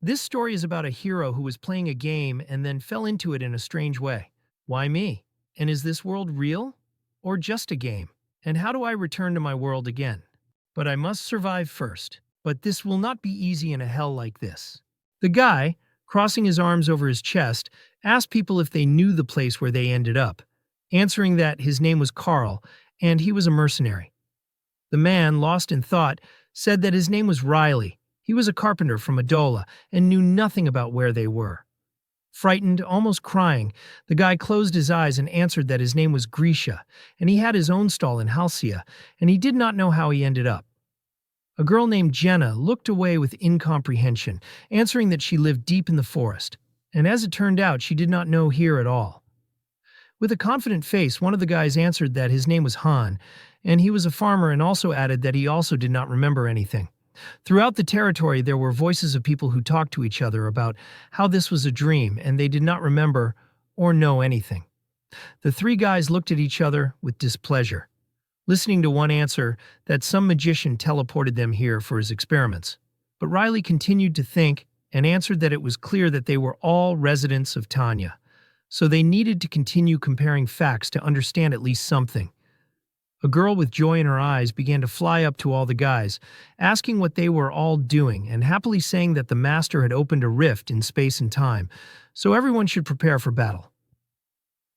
This story is about a hero who was playing a game and then fell into it in a strange way. Why me? And is this world real? Or just a game? And how do I return to my world again? But I must survive first. But this will not be easy in a hell like this. The guy, crossing his arms over his chest, asked people if they knew the place where they ended up, answering that his name was Carl and he was a mercenary. The man, lost in thought, said that his name was Riley. He was a carpenter from Adola and knew nothing about where they were. Frightened, almost crying, the guy closed his eyes and answered that his name was Grisha, and he had his own stall in Halcia, and he did not know how he ended up. A girl named Jenna looked away with incomprehension, answering that she lived deep in the forest, and as it turned out, she did not know here at all. With a confident face, one of the guys answered that his name was Han, and he was a farmer, and also added that he also did not remember anything. Throughout the territory, there were voices of people who talked to each other about how this was a dream and they did not remember or know anything. The three guys looked at each other with displeasure, listening to one answer that some magician teleported them here for his experiments. But Riley continued to think and answered that it was clear that they were all residents of Tanya, so they needed to continue comparing facts to understand at least something. A girl with joy in her eyes began to fly up to all the guys, asking what they were all doing and happily saying that the master had opened a rift in space and time, so everyone should prepare for battle.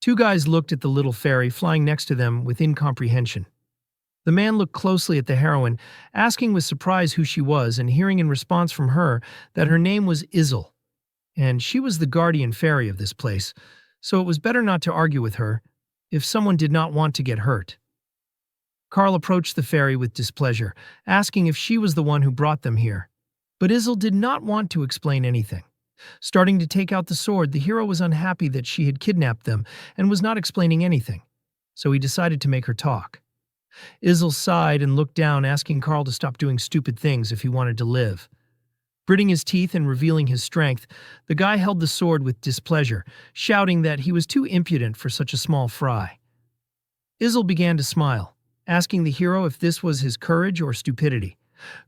Two guys looked at the little fairy flying next to them with incomprehension. The man looked closely at the heroine, asking with surprise who she was and hearing in response from her that her name was Izel, and she was the guardian fairy of this place, so it was better not to argue with her if someone did not want to get hurt. Carl approached the fairy with displeasure, asking if she was the one who brought them here. But Izel did not want to explain anything. Starting to take out the sword, the hero was unhappy that she had kidnapped them and was not explaining anything, so he decided to make her talk. Izel sighed and looked down, asking Carl to stop doing stupid things if he wanted to live. Gritting his teeth and revealing his strength, the guy held the sword with displeasure, shouting that he was too impudent for such a small fry. Izel began to smile, asking the hero if this was his courage or stupidity.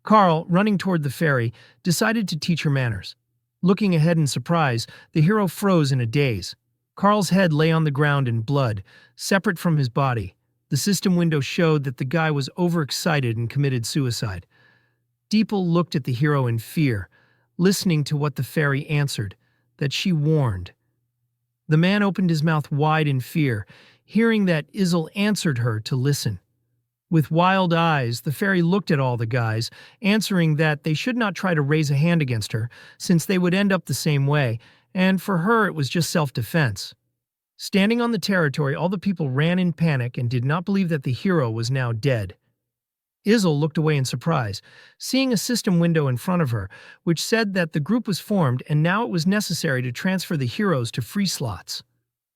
Carl, running toward the fairy, decided to teach her manners. Looking ahead in surprise, the hero froze in a daze. Carl's head lay on the ground in blood, separate from his body. The system window showed that the guy was overexcited and committed suicide. Deepal looked at the hero in fear, listening to what the fairy answered, that she warned. The man opened his mouth wide in fear, hearing that Izel answered her to listen. With wild eyes, the fairy looked at all the guys, answering that they should not try to raise a hand against her, since they would end up the same way, and for her it was just self-defense. Standing on the territory, all the people ran in panic and did not believe that the hero was now dead. Izel looked away in surprise, seeing a system window in front of her, which said that the group was formed and now it was necessary to transfer the heroes to free slots.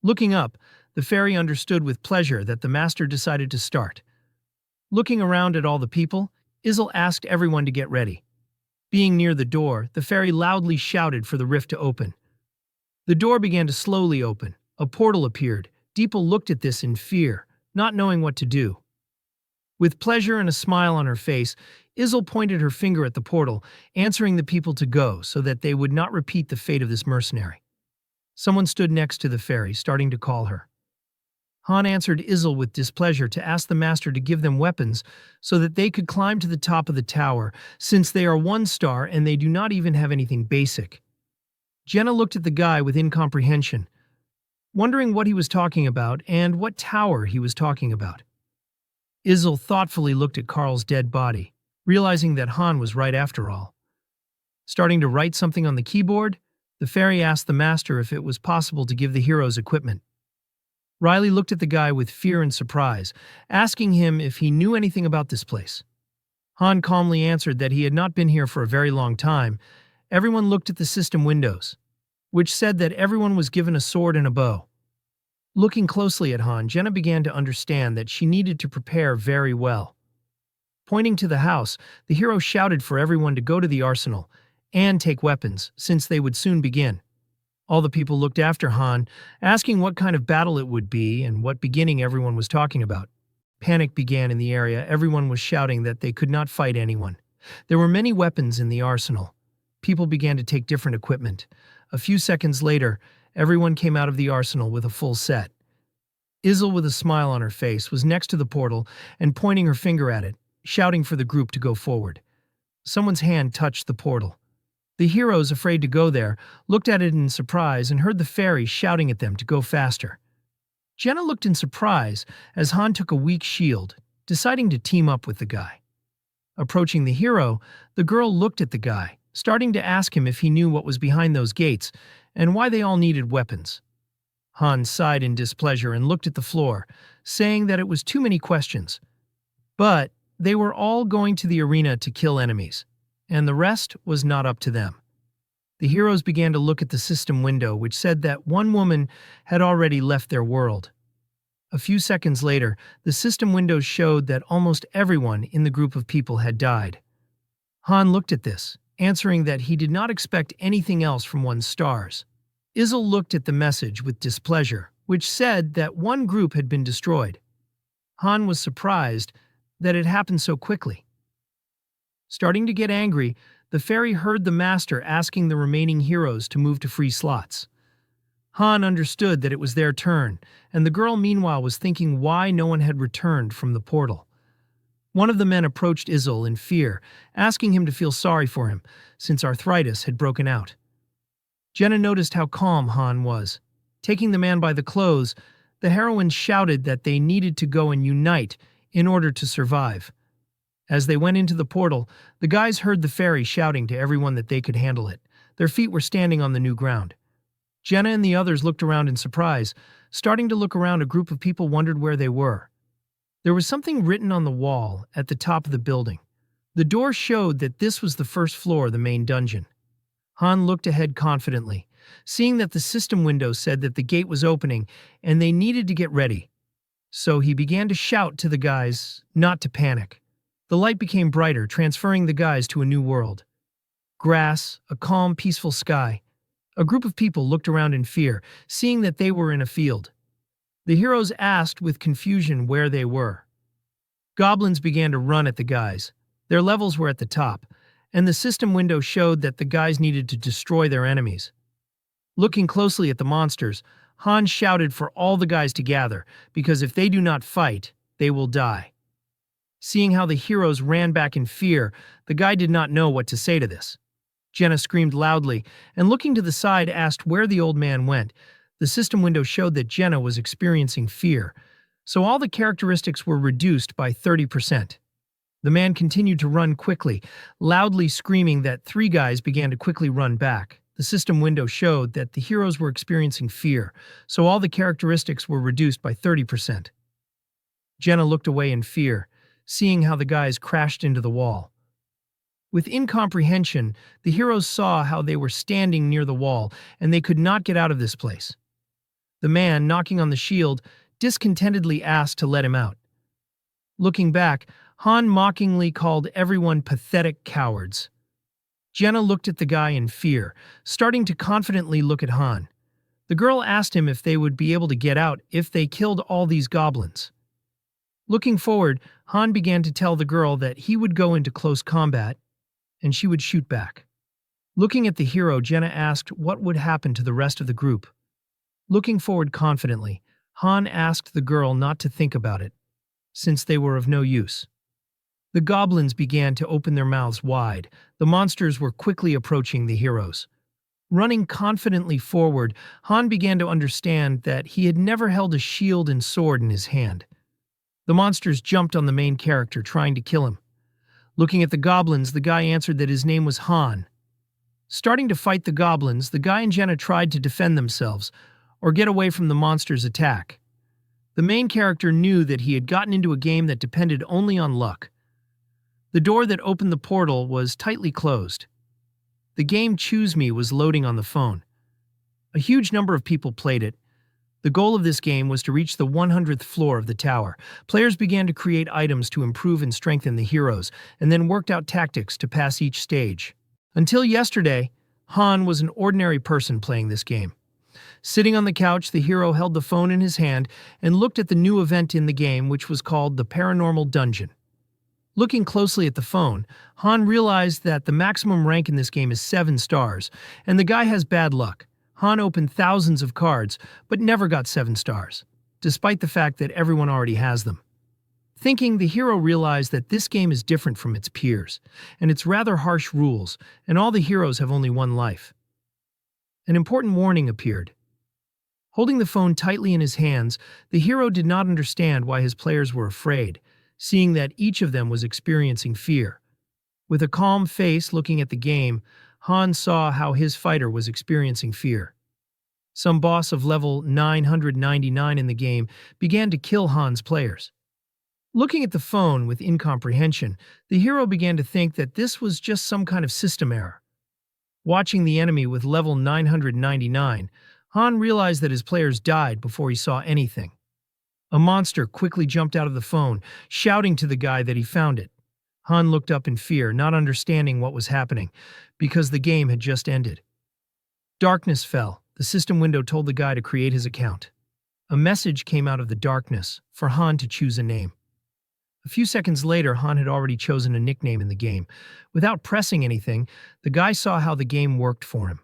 Looking up, the fairy understood with pleasure that the master decided to start. Looking around at all the people, Izel asked everyone to get ready. Being near the door, the fairy loudly shouted for the rift to open. The door began to slowly open. A portal appeared. Deepal looked at this in fear, not knowing what to do. With pleasure and a smile on her face, Izel pointed her finger at the portal, answering the people to go so that they would not repeat the fate of this mercenary. Someone stood next to the fairy, starting to call her. Han answered Izel with displeasure to ask the master to give them weapons so that they could climb to the top of the tower, since they are 1-star and they do not even have anything basic. Jenna looked at the guy with incomprehension, wondering what he was talking about and what tower he was talking about. Izel thoughtfully looked at Carl's dead body, realizing that Han was right after all. Starting to write something on the keyboard, the fairy asked the master if it was possible to give the heroes equipment. Riley looked at the guy with fear and surprise, asking him if he knew anything about this place. Han calmly answered that he had not been here for a very long time. Everyone looked at the system windows, which said that everyone was given a sword and a bow. Looking closely at Han, Jenna began to understand that she needed to prepare very well. Pointing to the house, the hero shouted for everyone to go to the arsenal and take weapons, since they would soon begin. All the people looked after Han, asking what kind of battle it would be and what beginning everyone was talking about. Panic began in the area. Everyone was shouting that they could not fight anyone. There were many weapons in the arsenal. people began to take different equipment. A few seconds later, everyone came out of the arsenal with a full set. Izel, with a smile on her face, was next to the portal and pointing her finger at it, shouting for the group to go forward. Someone's hand touched the portal. The heroes, afraid to go there, looked at it in surprise and heard the fairy shouting at them to go faster. Jenna looked in surprise as Han took a weak shield, deciding to team up with the guy. Approaching the hero, the girl looked at the guy, starting to ask him if he knew what was behind those gates and why they all needed weapons. Han sighed in displeasure and looked at the floor, saying that it was too many questions. But they were all going to the arena to kill enemies, and the rest was not up to them. The heroes began to look at the system window, which said that one woman had already left their world. A few seconds later, the system window showed that almost everyone in the group of people had died. Han looked at this, answering that he did not expect anything else from one's stars. Izel looked at the message with displeasure, which said that one group had been destroyed. Han was surprised that it happened so quickly. Starting to get angry, the fairy heard the master asking the remaining heroes to move to free slots. Han understood that it was their turn, and the girl meanwhile was thinking why no one had returned from the portal. One of the men approached Izel in fear, asking him to feel sorry for him, since arthritis had broken out. Jenna noticed how calm Han was. Taking the man by the clothes, the heroine shouted that they needed to go and unite in order to survive. As they went into the portal, the guys heard the fairy shouting to everyone that they could handle it. Their feet were standing on the new ground. Jenna and the others looked around in surprise. Starting to look around, a group of people wondered where they were. There was something written on the wall at the top of the building. The door showed that this was the first floor of the main dungeon. Han looked ahead confidently, seeing that the system window said that the gate was opening and they needed to get ready. So he began to shout to the guys not to panic. The light became brighter, transferring the guys to a new world. Grass, a calm, peaceful sky. A group of people looked around in fear, seeing that they were in a field. The heroes asked with confusion where they were. Goblins began to run at the guys. Their levels were at the top, and the system window showed that the guys needed to destroy their enemies. Looking closely at the monsters, Han shouted for all the guys to gather, because if they do not fight, they will die. Seeing how the heroes ran back in fear, the guy did not know what to say to this. Jenna screamed loudly, and looking to the side asked where the old man went. The system window showed that Jenna was experiencing fear, so all the characteristics were reduced by 30%. The man continued to run quickly, loudly screaming that 3 guys began to quickly run back. The system window showed that the heroes were experiencing fear, so all the characteristics were reduced by 30%. Jenna looked away in fear, seeing how the guys crashed into the wall. With incomprehension, the heroes saw how they were standing near the wall and they could not get out of this place. The man, knocking on the shield, discontentedly asked to let him out. Looking back, Han mockingly called everyone pathetic cowards. Jenna looked at the guy in fear, starting to confidently look at Han. The girl asked him if they would be able to get out if they killed all these goblins. Looking forward, Han began to tell the girl that he would go into close combat, and she would shoot back. Looking at the hero, Jenna asked what would happen to the rest of the group. Looking forward confidently, Han asked the girl not to think about it, since they were of no use. The goblins began to open their mouths wide. The monsters were quickly approaching the heroes. Running confidently forward, Han began to understand that he had never held a shield and sword in his hand. The monsters jumped on the main character, trying to kill him. Looking at the goblins, the guy answered that his name was Han. Starting to fight the goblins, the guy and Jenna tried to defend themselves or get away from the monsters' attack. The main character knew that he had gotten into a game that depended only on luck. The door that opened the portal was tightly closed. The game Choose Me was loading on the phone. A huge number of people played it. The goal of this game was to reach the 100th floor of the tower. Players began to create items to improve and strengthen the heroes, and then worked out tactics to pass each stage. Until yesterday, Han was an ordinary person playing this game. Sitting on the couch, the hero held the phone in his hand and looked at the new event in the game, which was called the Paranormal Dungeon. Looking closely at the phone, Han realized that the maximum rank in this game is 7 stars, and the guy has bad luck. Han opened thousands of cards, but never got 7 stars, despite the fact that everyone already has them. Thinking, the hero realized that this game is different from its peers, and it's rather harsh rules, and all the heroes have only one life. An important warning appeared. Holding the phone tightly in his hands, the hero did not understand why his players were afraid, seeing that each of them was experiencing fear. With a calm face looking at the game, Han saw how his fighter was experiencing fear. Some boss of level 999 in the game began to kill Han's players. Looking at the phone with incomprehension, the hero began to think that this was just some kind of system error. Watching the enemy with level 999, Han realized that his players died before he saw anything. A monster quickly jumped out of the phone, shouting to the guy that he found it. Han looked up in fear, not understanding what was happening, because the game had just ended. Darkness fell. The system window told the guy to create his account. A message came out of the darkness for Han to choose a name. A few seconds later, Han had already chosen a nickname in the game. Without pressing anything, the guy saw how the game worked for him.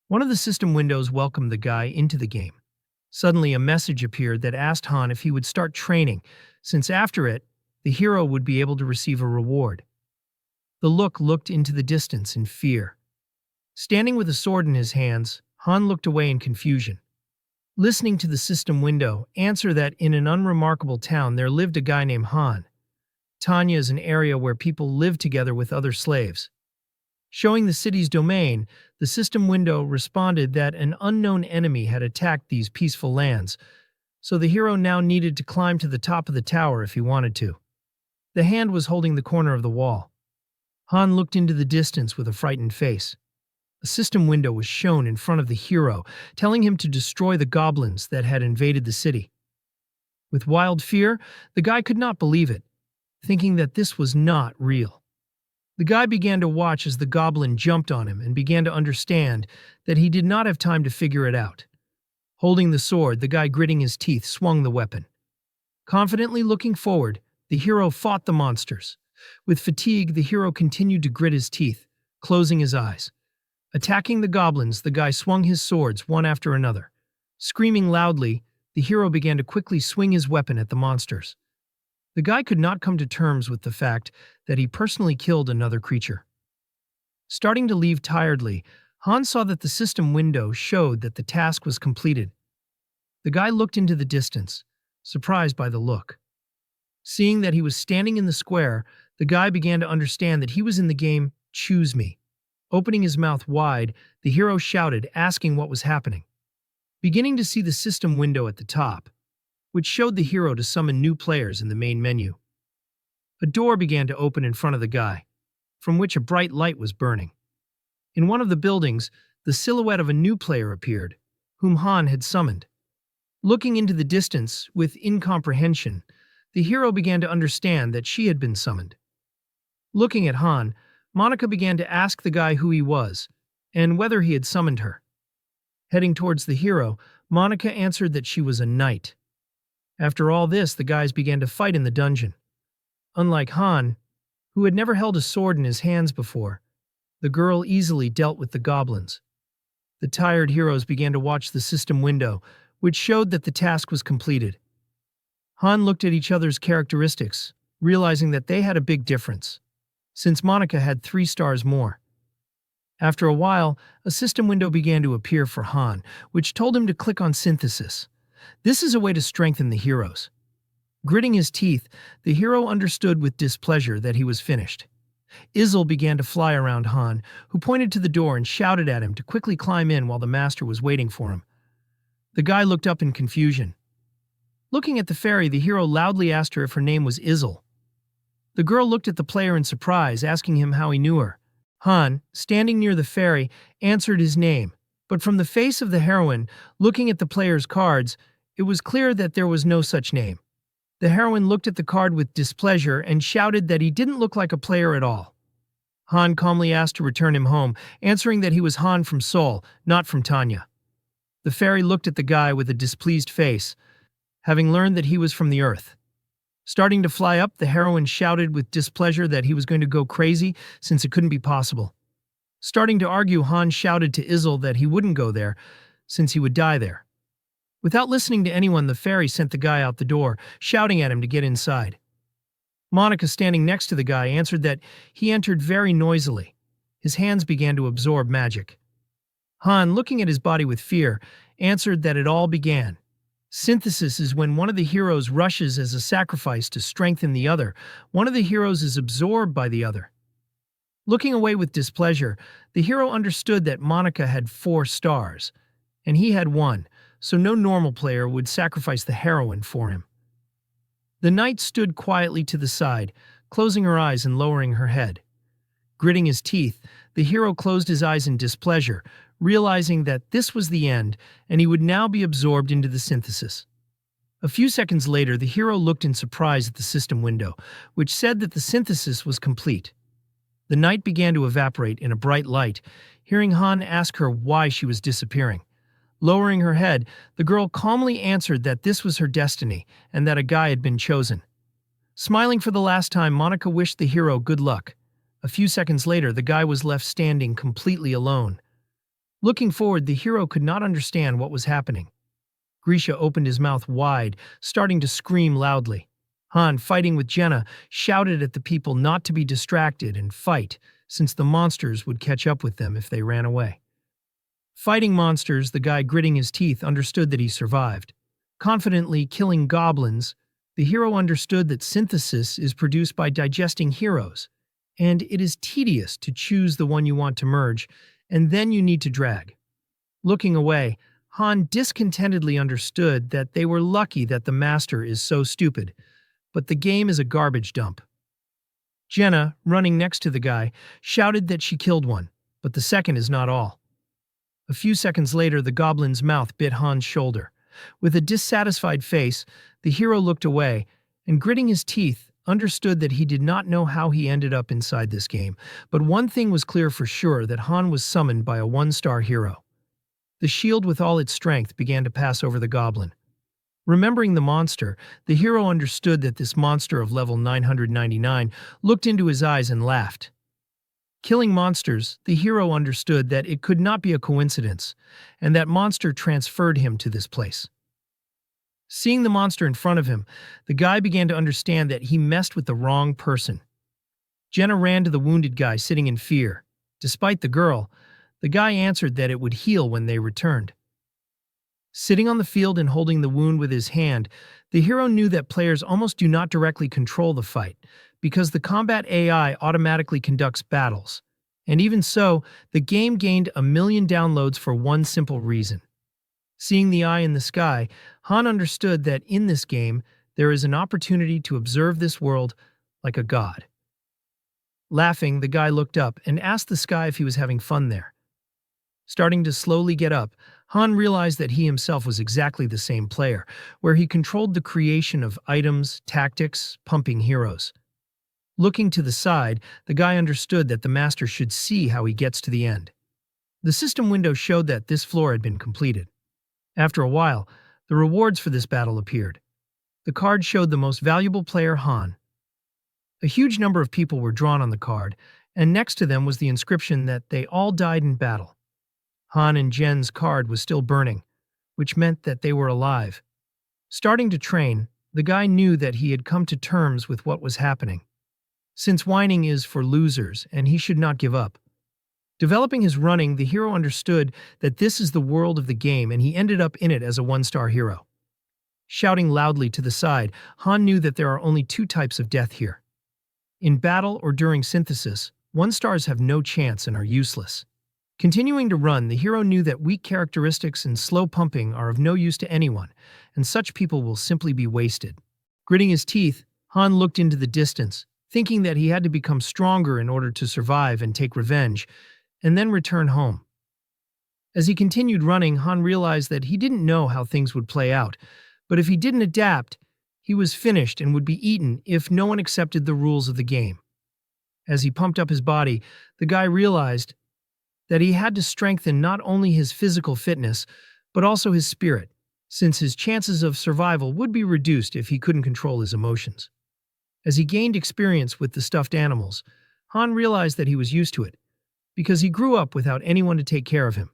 One of the system windows welcomed the guy into the game. Suddenly, a message appeared that asked Han if he would start training, since after it, the hero would be able to receive a reward. The looked into the distance in fear. Standing with a sword in his hands, Han looked away in confusion. Listening to the system window answer that in an unremarkable town there lived a guy named Han. Tanya is an area where people live together with other slaves. Showing the city's domain, the system window responded that an unknown enemy had attacked these peaceful lands, so the hero now needed to climb to the top of the tower if he wanted to. The hand was holding the corner of the wall. Han looked into the distance with a frightened face. A system window was shown in front of the hero, telling him to destroy the goblins that had invaded the city. With wild fear, the guy could not believe it, thinking that this was not real. The guy began to watch as the goblin jumped on him and began to understand that he did not have time to figure it out. Holding the sword, the guy gritting his teeth swung the weapon. Confidently looking forward, the hero fought the monsters. With fatigue, the hero continued to grit his teeth, closing his eyes. Attacking the goblins, the guy swung his swords one after another. Screaming loudly, the hero began to quickly swing his weapon at the monsters. The guy could not come to terms with the fact that he personally killed another creature. Starting to leave tiredly, Han saw that the system window showed that the task was completed. The guy looked into the distance, surprised by the look. Seeing that he was standing in the square, the guy began to understand that he was in the game Choose Me. Opening his mouth wide, the hero shouted, asking what was happening. Beginning to see the system window at the top, which showed the hero to summon new players in the main menu. A door began to open in front of the guy, from which a bright light was burning. In one of the buildings, the silhouette of a new player appeared, whom Han had summoned. Looking into the distance with incomprehension, the hero began to understand that she had been summoned. Looking at Han, Monica began to ask the guy who he was, and whether he had summoned her. Heading towards the hero, Monica answered that she was a knight. After all this, the guys began to fight in the dungeon. Unlike Han, who had never held a sword in his hands before, the girl easily dealt with the goblins. The tired heroes began to watch the system window, which showed that the task was completed. Han looked at each other's characteristics, realizing that they had a big difference, since Monica had 3 stars more. After a while, a system window began to appear for Han, which told him to click on Synthesis. This is a way to strengthen the heroes. Gritting his teeth, the hero understood with displeasure that he was finished. Izzle began to fly around Han, who pointed to the door and shouted at him to quickly climb in while the master was waiting for him. The guy looked up in confusion. Looking at the fairy, the hero loudly asked her if her name was Izzle. The girl looked at the player in surprise, asking him how he knew her. Han, standing near the fairy, answered his name, but from the face of the heroine, looking at the player's cards, it was clear that there was no such name. The heroine looked at the card with displeasure and shouted that he didn't look like a player at all. Han calmly asked to return him home, answering that he was Han from Seoul, not from Tanya. The fairy looked at the guy with a displeased face, having learned that he was from the earth. Starting to fly up, the heroine shouted with displeasure that he was going to go crazy since it couldn't be possible. Starting to argue, Han shouted to Izel that he wouldn't go there since he would die there. Without listening to anyone, the fairy sent the guy out the door, shouting at him to get inside. Monica, standing next to the guy, answered that he entered very noisily. His hands began to absorb magic. Han, looking at his body with fear, answered that it all began. Synthesis is when one of the heroes rushes as a sacrifice to strengthen the other. One of the heroes is absorbed by the other. Looking away with displeasure, the hero understood that Monica had 4 stars, and he had 1, so no normal player would sacrifice the heroine for him. The knight stood quietly to the side, closing her eyes and lowering her head. Gritting his teeth, the hero closed his eyes in displeasure, realizing that this was the end and he would now be absorbed into the synthesis. A few seconds later, the hero looked in surprise at the system window, which said that the synthesis was complete. The night began to evaporate in a bright light, hearing Han ask her why she was disappearing. Lowering her head, the girl calmly answered that this was her destiny and that a guy had been chosen. Smiling for the last time, Monica wished the hero good luck. A few seconds later, the guy was left standing completely alone. Looking forward, the hero could not understand what was happening. Grisha opened his mouth wide, starting to scream loudly. Han, fighting with Jenna, shouted at the people not to be distracted and fight, since the monsters would catch up with them if they ran away. Fighting monsters, the guy gritting his teeth understood that he survived. Confidently killing goblins, the hero understood that synthesis is produced by digesting heroes, and it is tedious to choose the one you want to merge, and then you need to drag. Looking away, Han discontentedly understood that they were lucky that the master is so stupid, but the game is a garbage dump. Jenna, running next to the guy, shouted that she killed one, but the second is not all. A few seconds later, the goblin's mouth bit Han's shoulder. With a dissatisfied face, the hero looked away, and gritting his teeth, understood that he did not know how he ended up inside this game, but one thing was clear for sure, that Han was summoned by a 1-star hero. The shield with all its strength began to pass over the goblin. Remembering the monster, the hero understood that this monster of level 999 looked into his eyes and laughed. Killing monsters, the hero understood that it could not be a coincidence, and that monster transferred him to this place. Seeing the monster in front of him, the guy began to understand that he messed with the wrong person. Jenna ran to the wounded guy sitting in fear. Despite the girl, the guy answered that it would heal when they returned. Sitting on the field and holding the wound with his hand, the hero knew that players almost do not directly control the fight, because the combat AI automatically conducts battles. And even so, the game gained 1 million downloads for one simple reason. Seeing the eye in the sky, Han understood that in this game, there is an opportunity to observe this world like a god. Laughing, the guy looked up and asked the sky if he was having fun there. Starting to slowly get up, Han realized that he himself was exactly the same player, where he controlled the creation of items, tactics, pumping heroes. Looking to the side, the guy understood that the master should see how he gets to the end. The system window showed that this floor had been completed. After a while, the rewards for this battle appeared. The card showed the most valuable player, Han. A huge number of people were drawn on the card, and next to them was the inscription that they all died in battle. Han and Jen's card was still burning, which meant that they were alive. Starting to train, the guy knew that he had come to terms with what was happening. Since whining is for losers, and he should not give up. Developing his running, the hero understood that this is the world of the game, and he ended up in it as a 1-star hero. Shouting loudly to the side, Han knew that there are only 2 types of death here. In battle or during synthesis, 1-stars have no chance and are useless. Continuing to run, the hero knew that weak characteristics and slow pumping are of no use to anyone, and such people will simply be wasted. Gritting his teeth, Han looked into the distance, thinking that he had to become stronger in order to survive and take revenge, and then return home. As he continued running, Han realized that he didn't know how things would play out, but if he didn't adapt, he was finished and would be eaten if no one accepted the rules of the game. As he pumped up his body, the guy realized that he had to strengthen not only his physical fitness, but also his spirit, since his chances of survival would be reduced if he couldn't control his emotions. As he gained experience with the stuffed animals, Han realized that he was used to it, because he grew up without anyone to take care of him.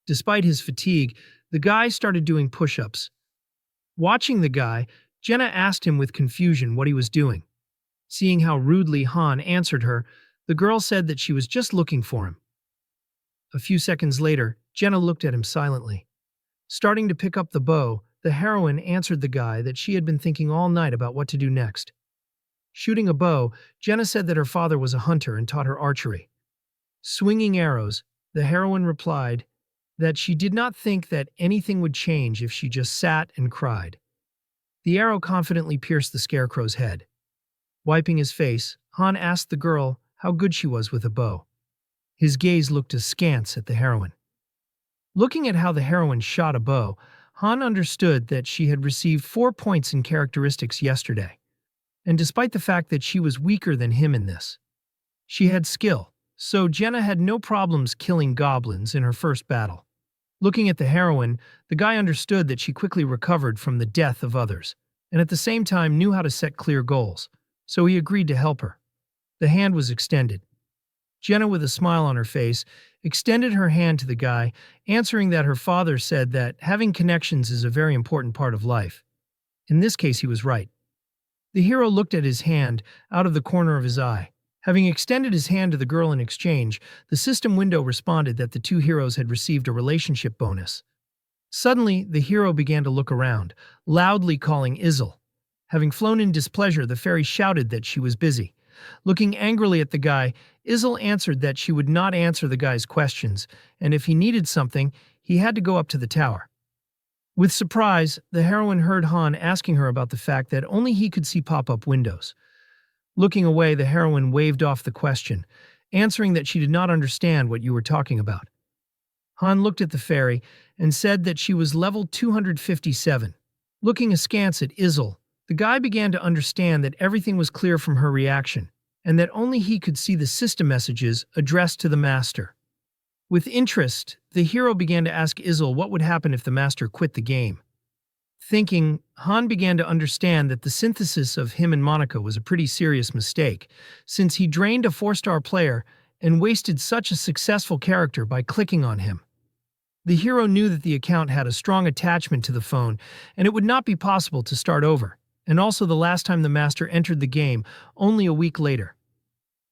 Despite his fatigue, the guy started doing push-ups. Watching the guy, Jenna asked him with confusion what he was doing. Seeing how rudely Han answered her, the girl said that she was just looking for him. A few seconds later, Jenna looked at him silently. Starting to pick up the bow, the heroine answered the guy that she had been thinking all night about what to do next. Shooting a bow, Jenna said that her father was a hunter and taught her archery. Swinging arrows, the heroine replied that she did not think that anything would change if she just sat and cried. The arrow confidently pierced the scarecrow's head. Wiping his face, Han asked the girl how good she was with a bow. His gaze looked askance at the heroine. Looking at how the heroine shot a bow, Han understood that she had received 4 points in characteristics yesterday. And despite the fact that she was weaker than him in this, she had skill, so Jenna had no problems killing goblins in her first battle. Looking at the heroine, the guy understood that she quickly recovered from the death of others, and at the same time knew how to set clear goals, so he agreed to help her. The hand was extended. Jenna, with a smile on her face, extended her hand to the guy, answering that her father said that having connections is a very important part of life. In this case, he was right. The hero looked at his hand out of the corner of his eye. Having extended his hand to the girl in exchange, the system window responded that the two heroes had received a relationship bonus. Suddenly, the hero began to look around, loudly calling Izel. Having flown in displeasure, the fairy shouted that she was busy. Looking angrily at the guy, Izel answered that she would not answer the guy's questions, and if he needed something, he had to go up to the tower. With surprise, the heroine heard Han asking her about the fact that only he could see pop-up windows. Looking away, the heroine waved off the question, answering that she did not understand what you were talking about. Han looked at the fairy and said that she was level 257. Looking askance at Izel, the guy began to understand that everything was clear from her reaction, and that only he could see the system messages addressed to the master. With interest, the hero began to ask Izel what would happen if the master quit the game. Thinking, Han began to understand that the synthesis of him and Monica was a pretty serious mistake, since he drained a 4-star player and wasted such a successful character by clicking on him. The hero knew that the account had a strong attachment to the phone, and it would not be possible to start over, and also the last time the master entered the game, only a week later.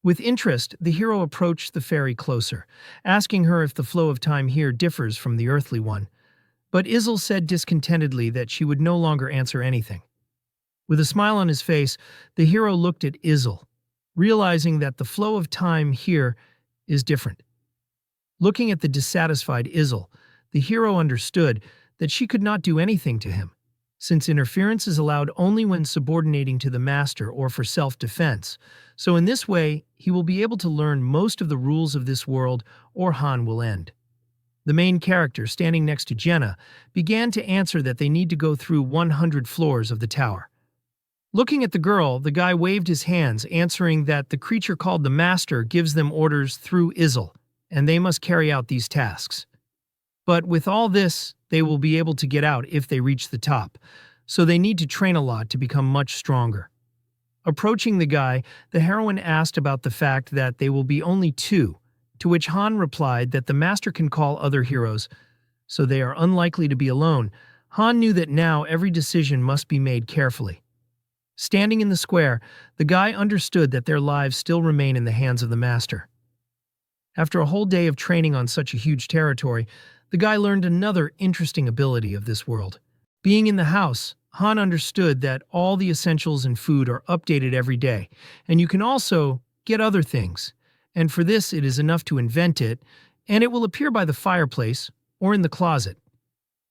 With interest, the hero approached the fairy closer, asking her if the flow of time here differs from the earthly one. But Izel said discontentedly that she would no longer answer anything. With a smile on his face, the hero looked at Izel, realizing that the flow of time here is different. Looking at the dissatisfied Izel, the hero understood that she could not do anything to him, since interference is allowed only when subordinating to the master or for self-defense. So in this way, he will be able to learn most of the rules of this world, or Han will end. The main character, standing next to Jenna, began to answer that they need to go through 100 floors of the tower. Looking at the girl, the guy waved his hands, answering that the creature called the Master gives them orders through Izel, and they must carry out these tasks. But with all this, they will be able to get out if they reach the top, so they need to train a lot to become much stronger. Approaching the guy, the heroine asked about the fact that they will be only 2, to which Han replied that the master can call other heroes, so they are unlikely to be alone. Han knew that now every decision must be made carefully. Standing in the square, the guy understood that their lives still remain in the hands of the master. After a whole day of training on such a huge territory, the guy learned another interesting ability of this world. Being in the house, Han understood that all the essentials and food are updated every day, and you can also get other things. And for this, it is enough to invent it, and it will appear by the fireplace or in the closet.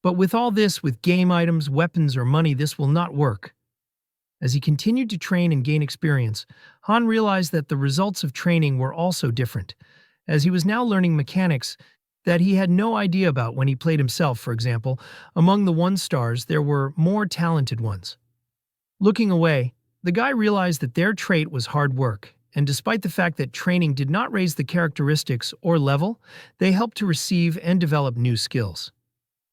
But with all this, with game items, weapons, or money, this will not work. As he continued to train and gain experience, Han realized that the results of training were also different, as he was now learning mechanics that he had no idea about when he played himself. For example, among the 1-stars, there were more talented ones. Looking away, the guy realized that their trait was hard work, and despite the fact that training did not raise the characteristics or level, they helped to receive and develop new skills.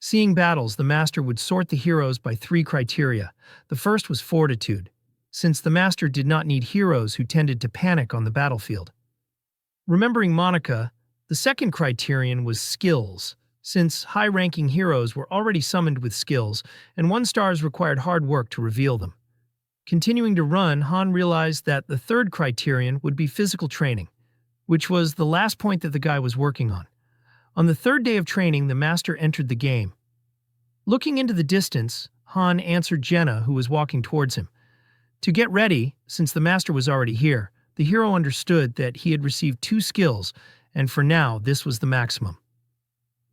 Seeing battles, the master would sort the heroes by 3 criteria. The first was fortitude. since the master did not need heroes who tended to panic on the battlefield. Remembering Monica, the second criterion was skills, since high-ranking heroes were already summoned with skills, and 1 stars required hard work to reveal them. Continuing to run, Han realized that the third criterion would be physical training, which was the last point that the guy was working on. On the third day of training, the master entered the game. Looking into the distance, Han answered Jenna, who was walking towards him. To get ready, since the master was already here, the hero understood that he had received 2 skills, and for now, this was the maximum.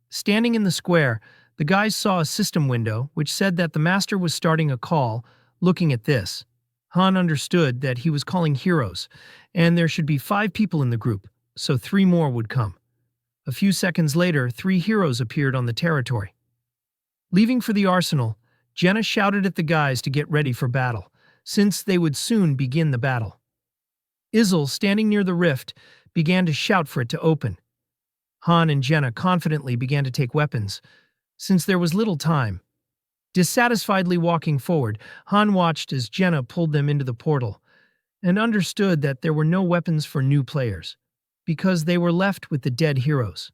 Standing in the square, the guys saw a system window which said that the master was starting a call. Looking at this, Han understood that he was calling heroes, and there should be 5 people in the group, so 3 more would come. A few seconds later, 3 heroes appeared on the territory. Leaving for the arsenal, Jenna shouted at the guys to get ready for battle, since they would soon begin the battle. Izel, standing near the rift, began to shout for it to open. Han and Jenna confidently began to take weapons, since there was little time. Dissatisfiedly walking forward, Han watched as Jenna pulled them into the portal, and understood that there were no weapons for new players, because they were left with the dead heroes.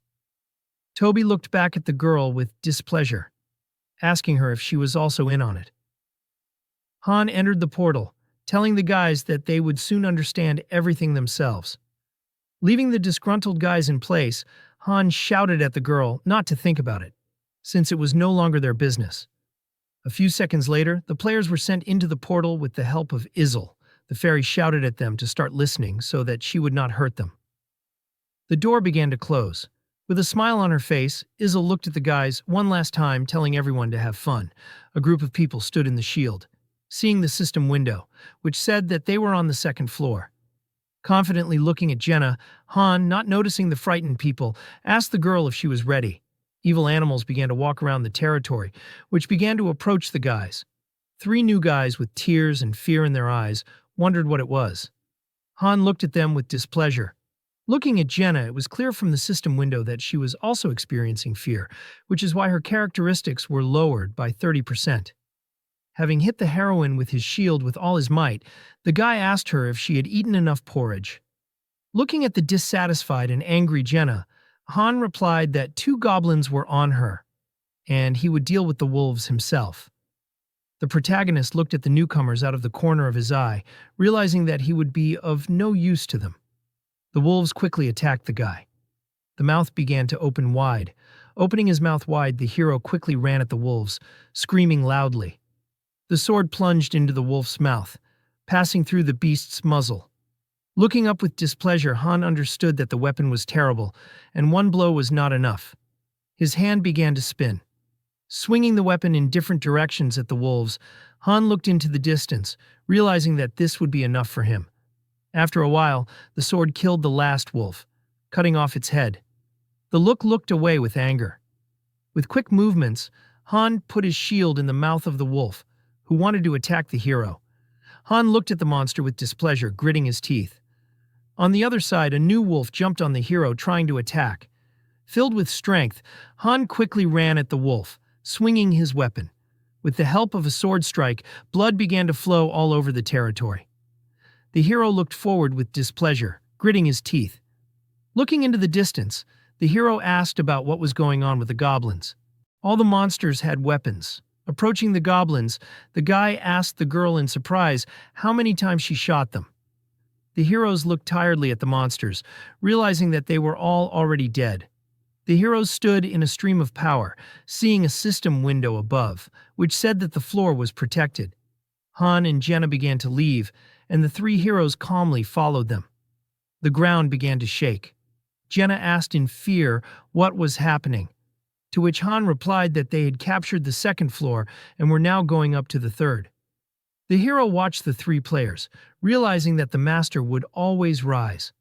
Toby looked back at the girl with displeasure, asking her if she was also in on it. Han entered the portal, telling the guys that they would soon understand everything themselves. Leaving the disgruntled guys in place, Han shouted at the girl not to think about it, since it was no longer their business. A few seconds later, the players were sent into the portal with the help of Izel. The fairy shouted at them to start listening so that she would not hurt them. The door began to close. With a smile on her face, Izel looked at the guys one last time, telling everyone to have fun. A group of people stood in the shield, seeing the system window, which said that they were on the 2nd floor. Confidently looking at Jenna, Han, not noticing the frightened people, asked the girl if she was ready. Evil animals began to walk around the territory, which began to approach the guys. 3 new guys with tears and fear in their eyes wondered what it was. Han looked at them with displeasure. Looking at Jenna, it was clear from the system window that she was also experiencing fear, which is why her characteristics were lowered by 30%. Having hit the heroine with his shield with all his might, the guy asked her if she had eaten enough porridge. Looking at the dissatisfied and angry Jenna, Han replied that 2 goblins were on her, and he would deal with the wolves himself. The protagonist looked at the newcomers out of the corner of his eye, realizing that he would be of no use to them. The wolves quickly attacked the guy. The mouth began to open wide. Opening his mouth wide, the hero quickly ran at the wolves, screaming loudly. The sword plunged into the wolf's mouth, passing through the beast's muzzle. Looking up with displeasure, Han understood that the weapon was terrible, and 1 blow was not enough. His hand began to spin. Swinging the weapon in different directions at the wolves, Han looked into the distance, realizing that this would be enough for him. After a while, the sword killed the last wolf, cutting off its head. The looked away with anger. With quick movements, Han put his shield in the mouth of the wolf, who wanted to attack the hero. Han looked at the monster with displeasure, gritting his teeth. On the other side, a new wolf jumped on the hero, trying to attack. Filled with strength, Han quickly ran at the wolf, swinging his weapon. With the help of a sword strike, blood began to flow all over the territory. The hero looked forward with displeasure, gritting his teeth. Looking into the distance, the hero asked about what was going on with the goblins. All the monsters had weapons. Approaching the goblins, the guy asked the girl in surprise how many times she shot them. The heroes looked tiredly at the monsters, realizing that they were all already dead. The heroes stood in a stream of power, seeing a system window above, which said that the floor was protected. Han and Jenna began to leave, and the 3 heroes calmly followed them. The ground began to shake. Jenna asked in fear what was happening, to which Han replied that they had captured the 2nd floor and were now going up to the 3rd. The hero watched the 3 players, realizing that the master would always rise.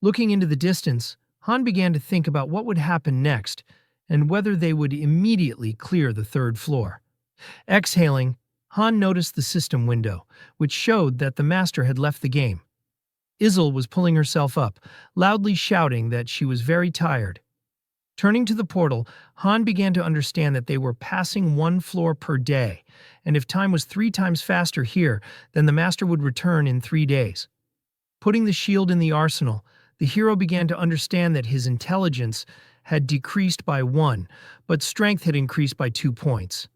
Looking into the distance, Han began to think about what would happen next and whether they would immediately clear the 3rd floor. Exhaling, Han noticed the system window, which showed that the master had left the game. Izel was pulling herself up, loudly shouting that she was very tired. Turning to the portal, Han began to understand that they were passing one floor per day, and if time was 3 times faster here, then the master would return in 3 days. Putting the shield in the arsenal, the hero began to understand that his intelligence had decreased by 1, but strength had increased by 2 points.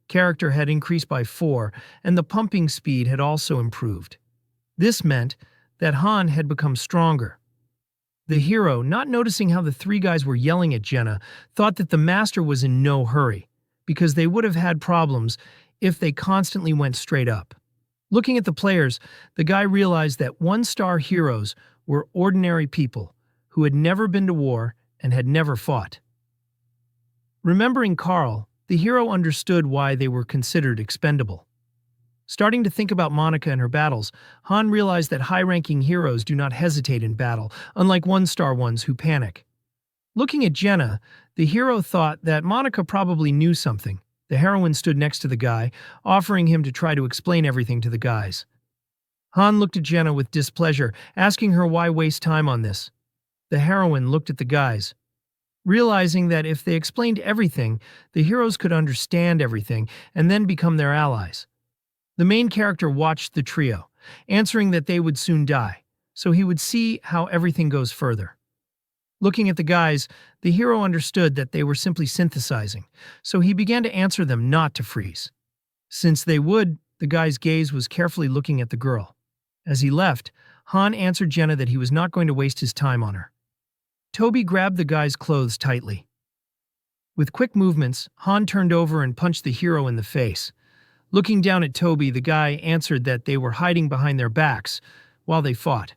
Character had increased by 4, and the pumping speed had also improved. This meant that Han had become stronger. The hero, not noticing how the 3 guys were yelling at Jenna, thought that the master was in no hurry, because they would have had problems if they constantly went straight up. Looking at the players, the guy realized that 1-star heroes were ordinary people who had never been to war and had never fought. Remembering Carl, the hero understood why they were considered expendable. Starting to think about Monica and her battles, Han realized that high-ranking heroes do not hesitate in battle, unlike 1-star ones who panic. Looking at Jenna, the hero thought that Monica probably knew something. The heroine stood next to the guy, offering him to try to explain everything to the guys. Han looked at Jenna with displeasure, asking her why waste time on this. The heroine looked at the guys, realizing that if they explained everything, the heroes could understand everything and then become their allies. The main character watched the trio, answering that they would soon die, so he would see how everything goes further. Looking at the guys, the hero understood that they were simply synthesizing, so he began to answer them not to freeze. Since they would, the guy's gaze was carefully looking at the girl. As he left, Han answered Jenna that he was not going to waste his time on her. Toby grabbed the guy's clothes tightly. With quick movements, Han turned over and punched the hero in the face. Looking down at Toby, the guy answered that they were hiding behind their backs while they fought.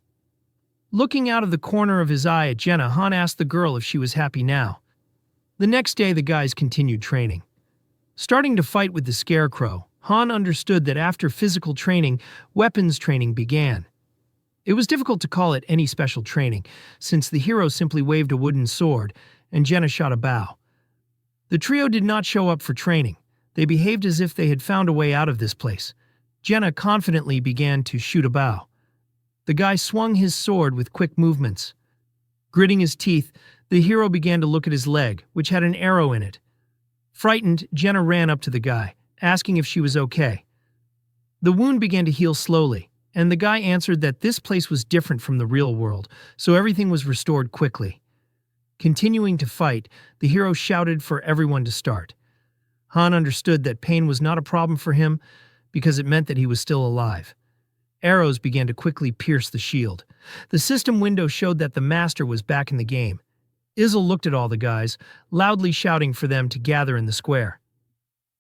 Looking out of the corner of his eye at Jenna, Han asked the girl if she was happy now. The next day, the guys continued training. Starting to fight with the Scarecrow, Han understood that after physical training, weapons training began. It was difficult to call it any special training, since the hero simply waved a wooden sword, and Jenna shot a bow. The trio did not show up for training. They behaved as if they had found a way out of this place. Jenna confidently began to shoot a bow. The guy swung his sword with quick movements. Gritting his teeth, the hero began to look at his leg, which had an arrow in it. Frightened, Jenna ran up to the guy, asking if she was okay. The wound began to heal slowly, and the guy answered that this place was different from the real world, so everything was restored quickly. Continuing to fight, the hero shouted for everyone to start. Han understood that pain was not a problem for him because it meant that he was still alive. Arrows began to quickly pierce the shield. The system window showed that the master was back in the game. Izzle looked at all the guys, loudly shouting for them to gather in the square.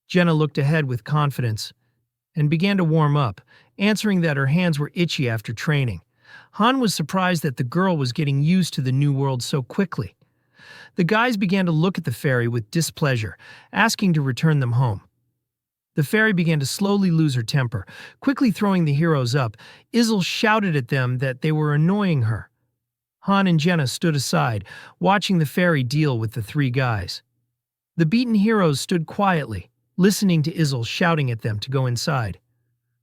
Jenna looked ahead with confidence and began to warm up, answering that her hands were itchy after training. Han was surprised that the girl was getting used to the new world so quickly. The guys began to look at the fairy with displeasure, asking to return them home. The fairy began to slowly lose her temper, quickly throwing the heroes up. Izzle shouted at them that they were annoying her. Han and Jenna stood aside, watching the fairy deal with the 3 guys. The beaten heroes stood quietly, listening to Izzle shouting at them to go inside.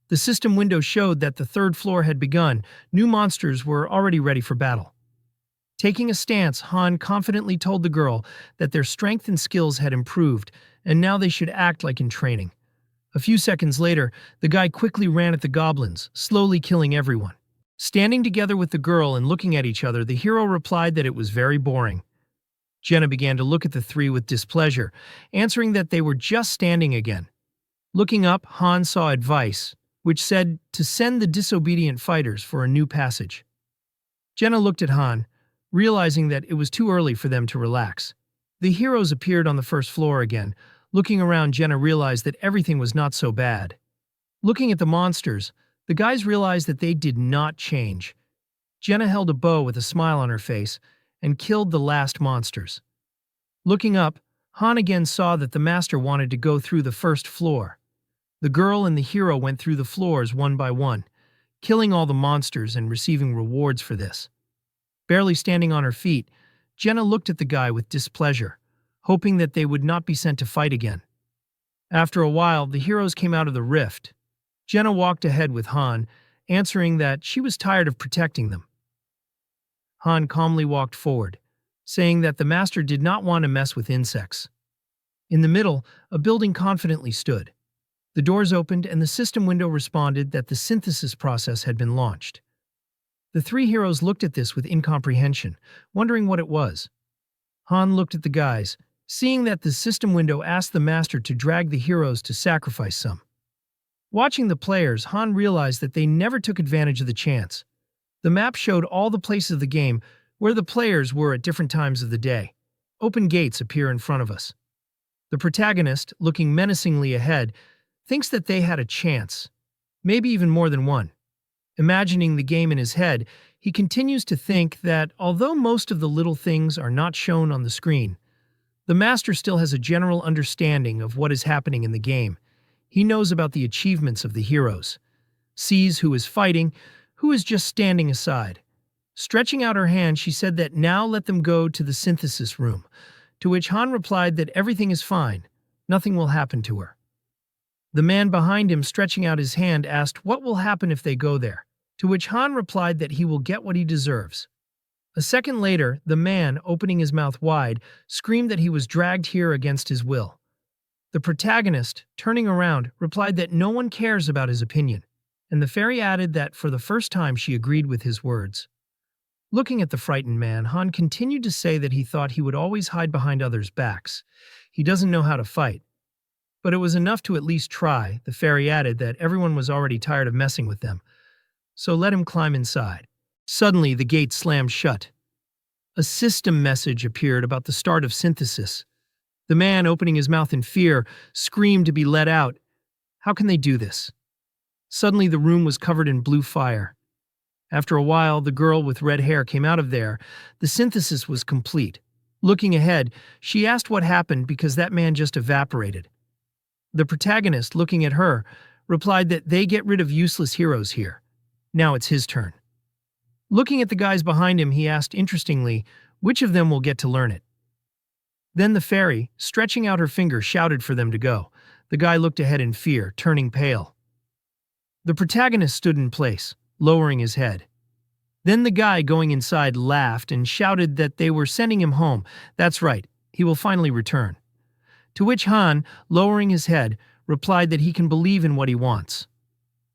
The system window showed that the 3rd floor had begun. New monsters were already ready for battle. Taking a stance, Han confidently told the girl that their strength and skills had improved, and now they should act like in training. A few seconds later, the guy quickly ran at the goblins, slowly killing everyone. Standing together with the girl and looking at each other, the hero replied that it was very boring. Jenna began to look at the 3 with displeasure, answering that they were just standing again. Looking up, Han saw advice, which said to send the disobedient fighters for a new passage. Jenna looked at Han, realizing that it was too early for them to relax. The heroes appeared on the 1st floor again. Looking around, Jenna realized that everything was not so bad. Looking at the monsters, the guys realized that they did not change. Jenna held a bow with a smile on her face and killed the last monsters. Looking up, Han again saw that the master wanted to go through the 1st floor. The girl and the hero went through the floors one by one, killing all the monsters and receiving rewards for this. Barely standing on her feet, Jenna looked at the guy with displeasure, hoping that they would not be sent to fight again. After a while, the heroes came out of the rift. Jenna walked ahead with Han, answering that she was tired of protecting them. Han calmly walked forward, saying that the master did not want to mess with insects. In the middle, a building confidently stood. The doors opened and the system window responded that the synthesis process had been launched. The three heroes looked at this with incomprehension, wondering what it was. Han looked at the guys, seeing that the system window asked the master to drag the heroes to sacrifice some. Watching the players, Han realized that they never took advantage of the chance. The map showed all the places of the game where the players were at different times of the day. Open gates appear in front of us. The protagonist, looking menacingly ahead, thinks that they had a chance, maybe even more than one. Imagining the game in his head, he continues to think that although most of the little things are not shown on the screen, the master still has a general understanding of what is happening in the game. He knows about the achievements of the heroes, sees who is fighting, who is just standing aside. Stretching out her hand, she said that now let them go to the synthesis room, to which Han replied that everything is fine, nothing will happen to her. The man behind him, stretching out his hand, asked what will happen if they go there, to which Han replied that he will get what he deserves. A second later, the man, opening his mouth wide, screamed that he was dragged here against his will. The protagonist, turning around, replied that no one cares about his opinion, and the fairy added that for the first time she agreed with his words. Looking at the frightened man, Han continued to say that he thought he would always hide behind others' backs. He doesn't know how to fight. But it was enough to at least try. The fairy added that everyone was already tired of messing with them, so let him climb inside. Suddenly, the gate slammed shut. A system message appeared about the start of synthesis. The man, opening his mouth in fear, screamed to be let out. How can they do this? Suddenly, the room was covered in blue fire. After a while, the girl with red hair came out of there. The synthesis was complete. Looking ahead, she asked what happened because that man just evaporated. The protagonist, looking at her, replied that they get rid of useless heroes here. Now it's his turn. Looking at the guys behind him, he asked interestingly, which of them will get to learn it? Then the fairy, stretching out her finger, shouted for them to go. The guy looked ahead in fear, turning pale. The protagonist stood in place, lowering his head. Then the guy going inside laughed and shouted that they were sending him home. That's right, he will finally return. To which Han, lowering his head, replied that he can believe in what he wants.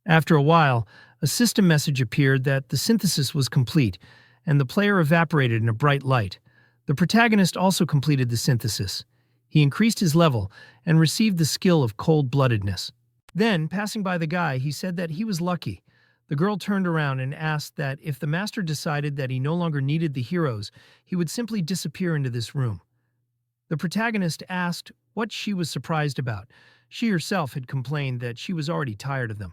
After a while, a system message appeared that the synthesis was complete, and the player evaporated in a bright light. The protagonist also completed the synthesis. He increased his level and received the skill of cold-bloodedness. Then, passing by the guy, he said that he was lucky. The girl turned around and asked that if the master decided that he no longer needed the heroes, he would simply disappear into this room. The protagonist asked what she was surprised about. She herself had complained that she was already tired of them.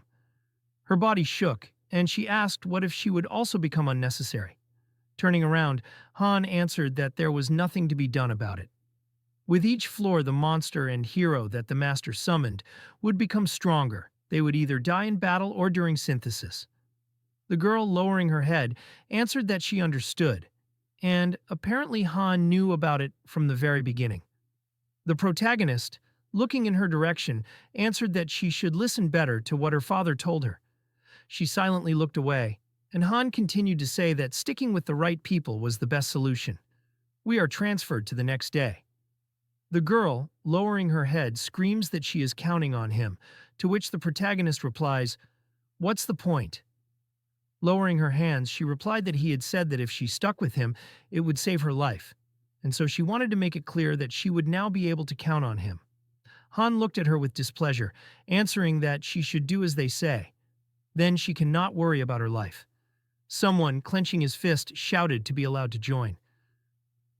Her body shook, and she asked what if she would also become unnecessary. Turning around, Han answered that there was nothing to be done about it. With each floor, the monster and hero that the master summoned would become stronger. They would either die in battle or during synthesis. The girl, lowering her head, answered that she understood, and apparently Han knew about it from the very beginning. The protagonist, looking in her direction, answered that she should listen better to what her father told her. She silently looked away, and Han continued to say that sticking with the right people was the best solution. We are transferred to the next day. The girl, lowering her head, screams that she is counting on him, to which the protagonist replies, "What's the point?" Lowering her hands, she replied that he had said that if she stuck with him, it would save her life, and so she wanted to make it clear that she would now be able to count on him. Han looked at her with displeasure, answering that she should do as they say. Then she cannot worry about her life. Someone, clenching his fist, shouted to be allowed to join.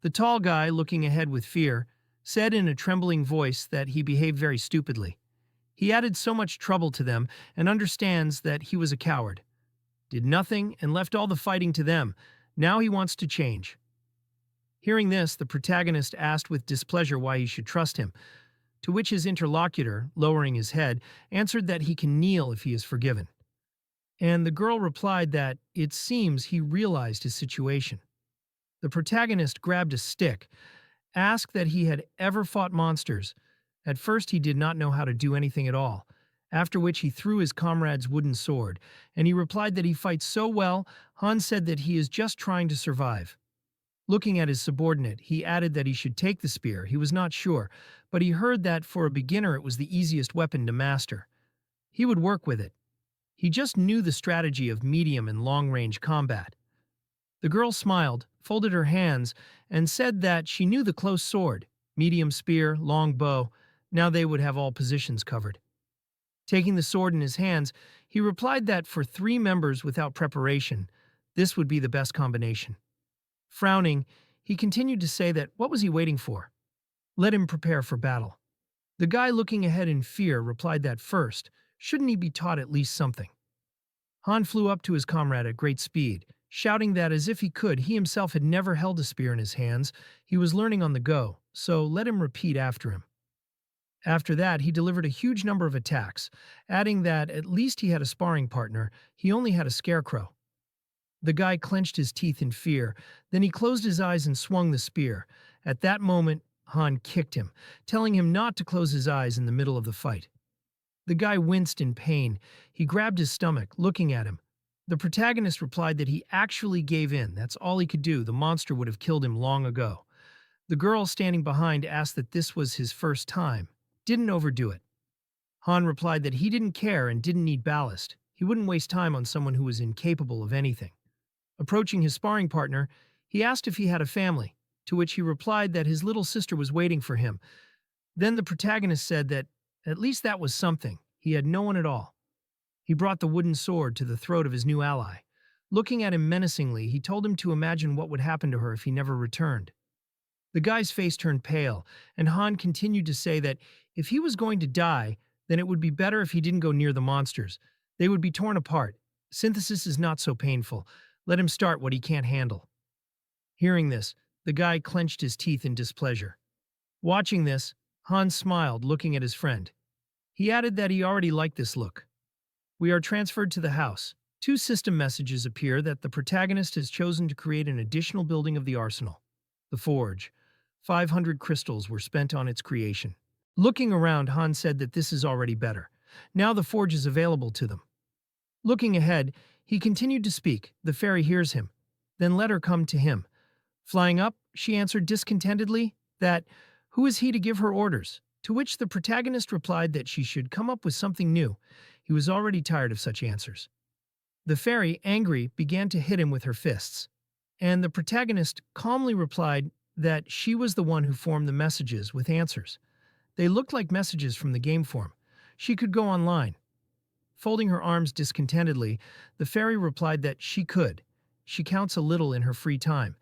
The tall guy, looking ahead with fear, said in a trembling voice that he behaved very stupidly. He added so much trouble to them and understands that he was a coward. Did nothing and left all the fighting to them. Now he wants to change. Hearing this, the protagonist asked with displeasure why he should trust him, to which his interlocutor, lowering his head, answered that he can kneel if he is forgiven. And the girl replied that it seems he realized his situation. The protagonist grabbed a stick, asked that he had ever fought monsters. At first he did not know how to do anything at all, after which he threw his comrade's wooden sword, and he replied that he fights so well. Han said that he is just trying to survive. Looking at his subordinate, he added that he should take the spear. He was not sure, but he heard that for a beginner it was the easiest weapon to master. He would work with it. He just knew the strategy of medium and long-range combat. The girl smiled, folded her hands, and said that she knew the close sword, medium spear, long bow. Now they would have all positions covered. Taking the sword in his hands, he replied that for 3 members without preparation, this would be the best combination. Frowning, he continued to say that what was he waiting for? Let him prepare for battle. The guy looking ahead in fear replied that first, shouldn't he be taught at least something? Han flew up to his comrade at great speed, shouting that as if he could, he himself had never held a spear in his hands, he was learning on the go, so let him repeat after him. After that, he delivered a huge number of attacks, adding that at least he had a sparring partner, he only had a scarecrow. The guy clenched his teeth in fear, then he closed his eyes and swung the spear. At that moment, Han kicked him, telling him not to close his eyes in the middle of the fight. The guy winced in pain. He grabbed his stomach, looking at him. The protagonist replied that he actually gave in. That's all he could do. The monster would have killed him long ago. The girl standing behind asked that this was his first time. Didn't overdo it. Han replied that he didn't care and didn't need ballast. He wouldn't waste time on someone who was incapable of anything. Approaching his sparring partner, he asked if he had a family, to which he replied that his little sister was waiting for him. Then the protagonist said that at least that was something. He had no one at all. He brought the wooden sword to the throat of his new ally. Looking at him menacingly, he told him to imagine what would happen to her if he never returned. The guy's face turned pale, and Han continued to say that if he was going to die, then it would be better if he didn't go near the monsters. They would be torn apart. Synthesis is not so painful. Let him start what he can't handle. Hearing this, the guy clenched his teeth in displeasure. Watching this, Han smiled, looking at his friend. He added that he already liked this look. We are transferred to the house. 2 system messages appear that the protagonist has chosen to create an additional building of the arsenal. The forge. 500 crystals were spent on its creation. Looking around, Han said that this is already better. Now the forge is available to them. Looking ahead, he continued to speak. The fairy hears him. Then let her come to him. Flying up, she answered discontentedly that, who is he to give her orders? To which the protagonist replied that she should come up with something new. He was already tired of such answers. The fairy, angry, began to hit him with her fists. And the protagonist calmly replied that she was the one who formed the messages with answers. They looked like messages from the game form. She could go online. Folding her arms discontentedly, the fairy replied that she could. She counts a little in her free time.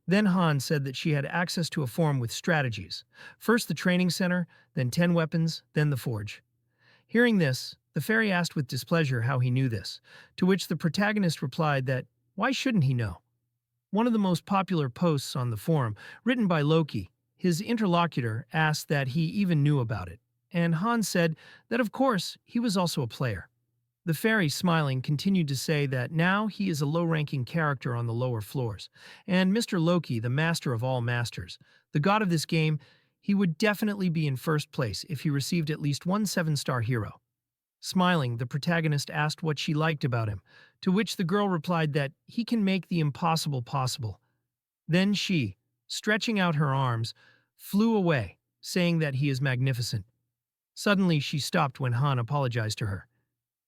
Then Han said that she had access to a form with strategies. First the training center, then 10 weapons, then the forge. Hearing this, the fairy asked with displeasure how he knew this, to which the protagonist replied that, why shouldn't he know? One of the most popular posts on the forum, written by Loki, his interlocutor asked that he even knew about it, and Han said that of course he was also a player. The fairy, smiling, continued to say that now he is a low-ranking character on the lower floors, and Mr. Loki, the master of all masters, the god of this game, he would definitely be in first place if he received at least one 7-star hero. Smiling, the protagonist asked what she liked about him, to which the girl replied that he can make the impossible possible. Then she, stretching out her arms, flew away, saying that he is magnificent. Suddenly she stopped when Han apologized to her.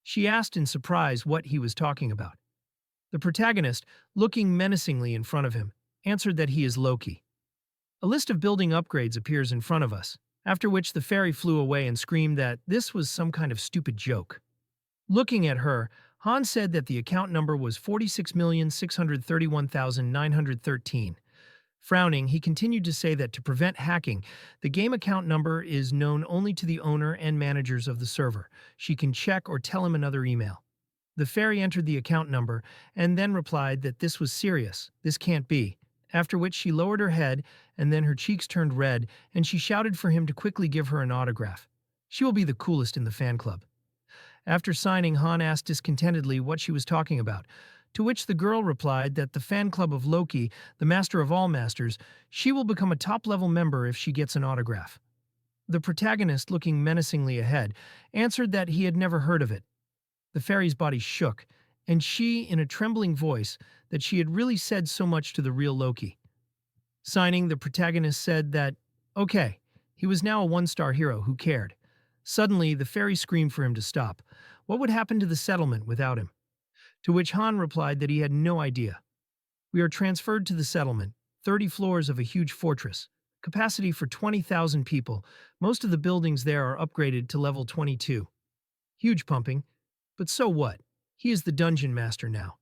She asked in surprise what he was talking about. The protagonist, looking menacingly in front of him, answered that he is Loki. A list of building upgrades appears in front of us, after which the fairy flew away and screamed that this was some kind of stupid joke. Looking at her, Han said that the account number was 46,631,913. Frowning, he continued to say that to prevent hacking, the game account number is known only to the owner and managers of the server. She can check or tell him another email. The fairy entered the account number and then replied that this was serious, this can't be, after which she lowered her head and then her cheeks turned red and she shouted for him to quickly give her an autograph. She will be the coolest in the fan club. After signing, Han asked discontentedly what she was talking about, to which the girl replied that the fan club of Loki, the master of all masters, she will become a top-level member if she gets an autograph. The protagonist, looking menacingly ahead, answered that he had never heard of it. The fairy's body shook, and she, in a trembling voice, that she had really said so much to the real Loki. Signing, the protagonist said that, okay, he was now a one-star hero who cared. Suddenly, the fairy screamed for him to stop. What would happen to the settlement without him? To which Han replied that he had no idea. We are transferred to the settlement, 30 floors of a huge fortress, capacity for 20,000 people. Most of the buildings there are upgraded to level 22. Huge pumping. But so what? He is the dungeon master now.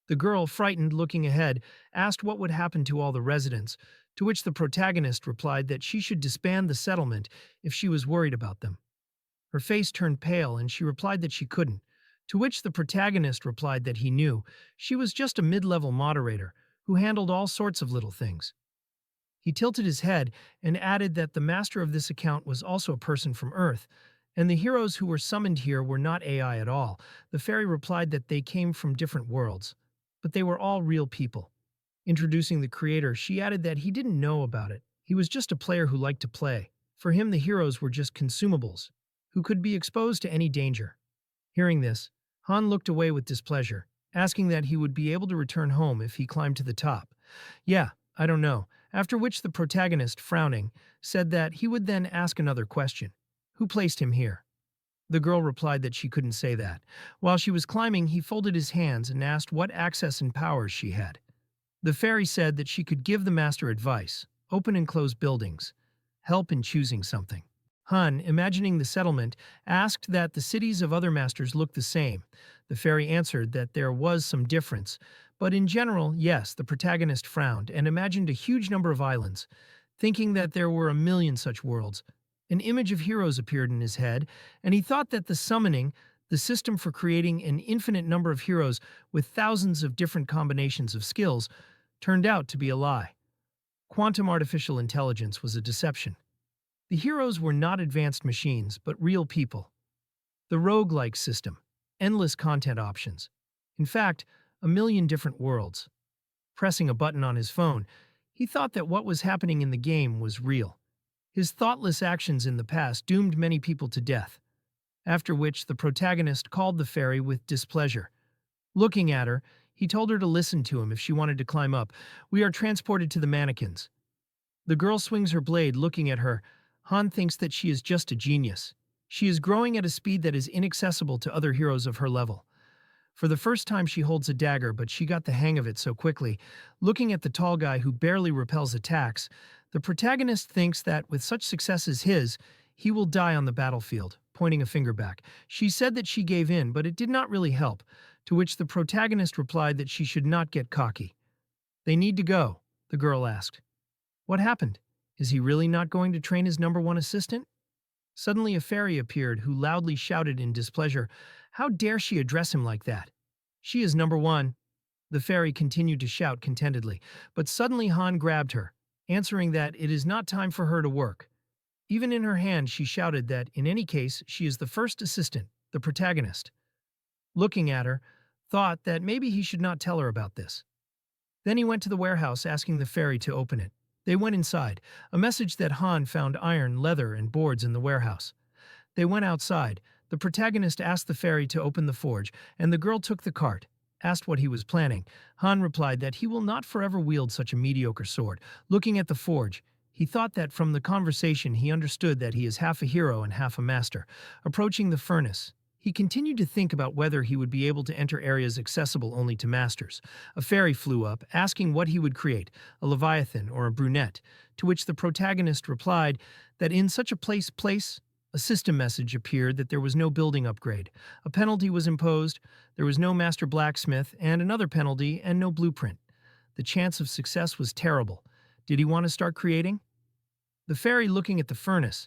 The girl, frightened, looking ahead, asked what would happen to all the residents, to which the protagonist replied that she should disband the settlement if she was worried about them. Her face turned pale and she replied that she couldn't, to which the protagonist replied that he knew she was just a mid-level moderator who handled all sorts of little things. He tilted his head and added that the master of this account was also a person from Earth, and the heroes who were summoned here were not AI at all. The fairy replied that they came from different worlds, but they were all real people. Introducing the creator, she added that he didn't know about it. He was just a player who liked to play. For him, the heroes were just consumables, who could be exposed to any danger. Hearing this, Han looked away with displeasure, asking that he would be able to return home if he climbed to the top. Yeah, I don't know. After which the protagonist, frowning, said that he would then ask another question. Who placed him here? The girl replied that she couldn't say that. While she was climbing, he folded his hands and asked what access and powers she had. The fairy said that she could give the master advice, open and close buildings, help in choosing something. Han, imagining the settlement, asked that the cities of other masters look the same. The fairy answered that there was some difference, but in general, yes. The protagonist frowned and imagined a huge number of islands, thinking that there were a million such worlds. An image of heroes appeared in his head, and he thought that the summoning, the system for creating an infinite number of heroes with thousands of different combinations of skills, turned out to be a lie. Quantum artificial intelligence was a deception. The heroes were not advanced machines, but real people. The roguelike system, endless content options. In fact, a million different worlds. Pressing a button on his phone, he thought that what was happening in the game was real. His thoughtless actions in the past doomed many people to death. After which, the protagonist called the fairy with displeasure. Looking at her, he told her to listen to him if she wanted to climb up. We are transported to the mannequins. The girl swings her blade, looking at her. Han thinks that she is just a genius. She is growing at a speed that is inaccessible to other heroes of her level. For the first time she holds a dagger, but she got the hang of it so quickly. Looking at the tall guy who barely repels attacks, the protagonist thinks that with such success as his, he will die on the battlefield, pointing a finger back. She said that she gave in, but it did not really help, to which the protagonist replied that she should not get cocky. They need to go, the girl asked. What happened? Is he really not going to train his number one assistant? Suddenly a fairy appeared who loudly shouted in displeasure, how dare she address him like that? She is number one. The fairy continued to shout contentedly, but suddenly Han grabbed her, answering that it is not time for her to work. Even in her hand she shouted that, in any case, she is the first assistant, the protagonist. Looking at her, thought that maybe he should not tell her about this. Then he went to the warehouse asking the fairy to open it. They went inside, a message that Han found iron, leather, and boards in the warehouse. They went outside. The protagonist asked the fairy to open the forge, and the girl took the cart, asked what he was planning. Han replied that he will not forever wield such a mediocre sword. Looking at the forge, he thought that from the conversation he understood that he is half a hero and half a master. Approaching the furnace, he continued to think about whether he would be able to enter areas accessible only to masters. A fairy flew up, asking what he would create, a leviathan or a brunette, to which the protagonist replied that in such a place, a system message appeared that there was no building upgrade. A penalty was imposed, there was no master blacksmith, and another penalty, and no blueprint. The chance of success was terrible. Did he want to start creating? The fairy, looking at the furnace,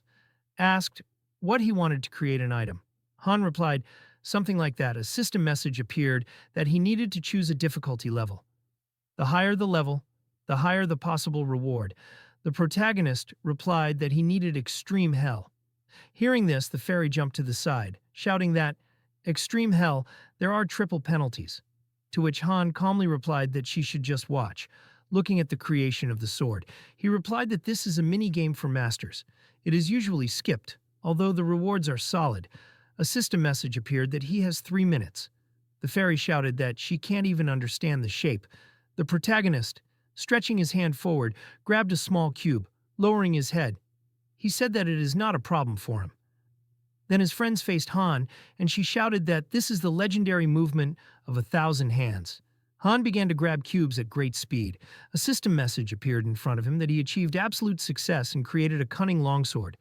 asked what he wanted to create an item. Han replied, something like that. A system message appeared that he needed to choose a difficulty level. The higher the level, the higher the possible reward. The protagonist replied that he needed extreme hell. Hearing this, the fairy jumped to the side, shouting that, extreme hell, there are triple penalties. To which Han calmly replied that she should just watch. Looking at the creation of the sword, he replied that this is a mini-game for masters. It is usually skipped, although the rewards are solid. A system message appeared that he has 3 minutes. The fairy shouted that she can't even understand the shape. The protagonist stretching his hand forward, grabbed a small cube, lowering his head. He said that it is not a problem for him. Then his friends faced Han, and she shouted that this is the legendary movement of 1,000 hands. Han began to grab cubes at great speed. A system message appeared in front of him that he achieved absolute success and created a cunning longsword.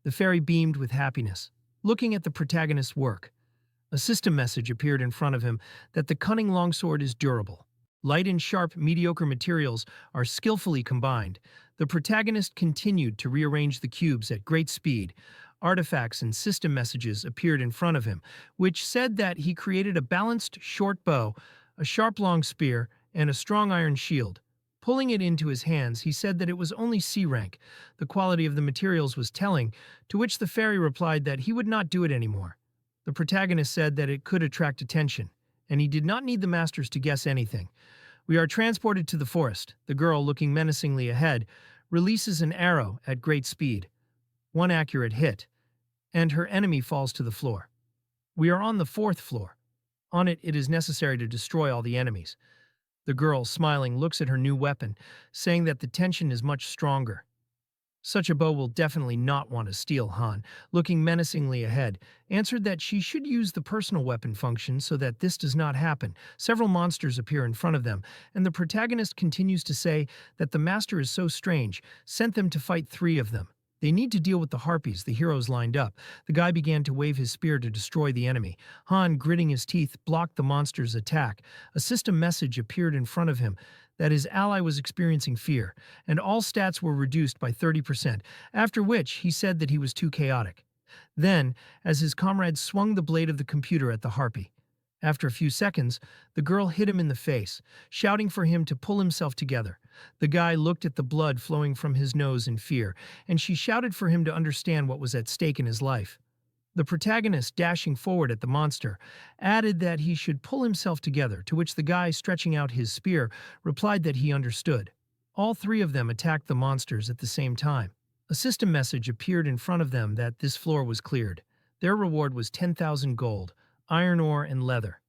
The fairy beamed with happiness, looking at the protagonist's work. A system message appeared in front of him that the cunning longsword is durable. Light and sharp, mediocre materials are skillfully combined. The protagonist continued to rearrange the cubes at great speed. Artifacts and system messages appeared in front of him, which said that he created a balanced short bow, a sharp long spear, and a strong iron shield. Pulling it into his hands, he said that it was only C rank. The quality of the materials was telling, to which the fairy replied that he would not do it anymore. The protagonist said that it could attract attention, and he did not need the masters to guess anything. We are transported to the forest. The girl, looking menacingly ahead, releases an arrow at great speed. One accurate hit, and her enemy falls to the floor. We are on the 4th floor. On it, it is necessary to destroy all the enemies. The girl, smiling, looks at her new weapon, saying that the tension is much stronger. Such a bow will definitely not want to steal. Han, looking menacingly ahead, answered that she should use the personal weapon function so that this does not happen. Several monsters appear in front of them, and the protagonist continues to say that the master is so strange, sent them to fight 3 of them. They need to deal with the harpies. The heroes lined up. The guy began to wave his spear to destroy the enemy. Han, gritting his teeth, blocked the monster's attack. A system message appeared in front of him that his ally was experiencing fear, and all stats were reduced by 30%, after which he said that he was too chaotic. Then, as his comrades swung the blade of the computer at the harpy, after a few seconds, the girl hit him in the face, shouting for him to pull himself together. The guy looked at the blood flowing from his nose in fear, and she shouted for him to understand what was at stake in his life. The protagonist, dashing forward at the monster, added that he should pull himself together, to which the guy, stretching out his spear, replied that he understood. All 3 of them attacked the monsters at the same time. A system message appeared in front of them that this floor was cleared. Their reward was 10,000 gold, iron ore, and leather.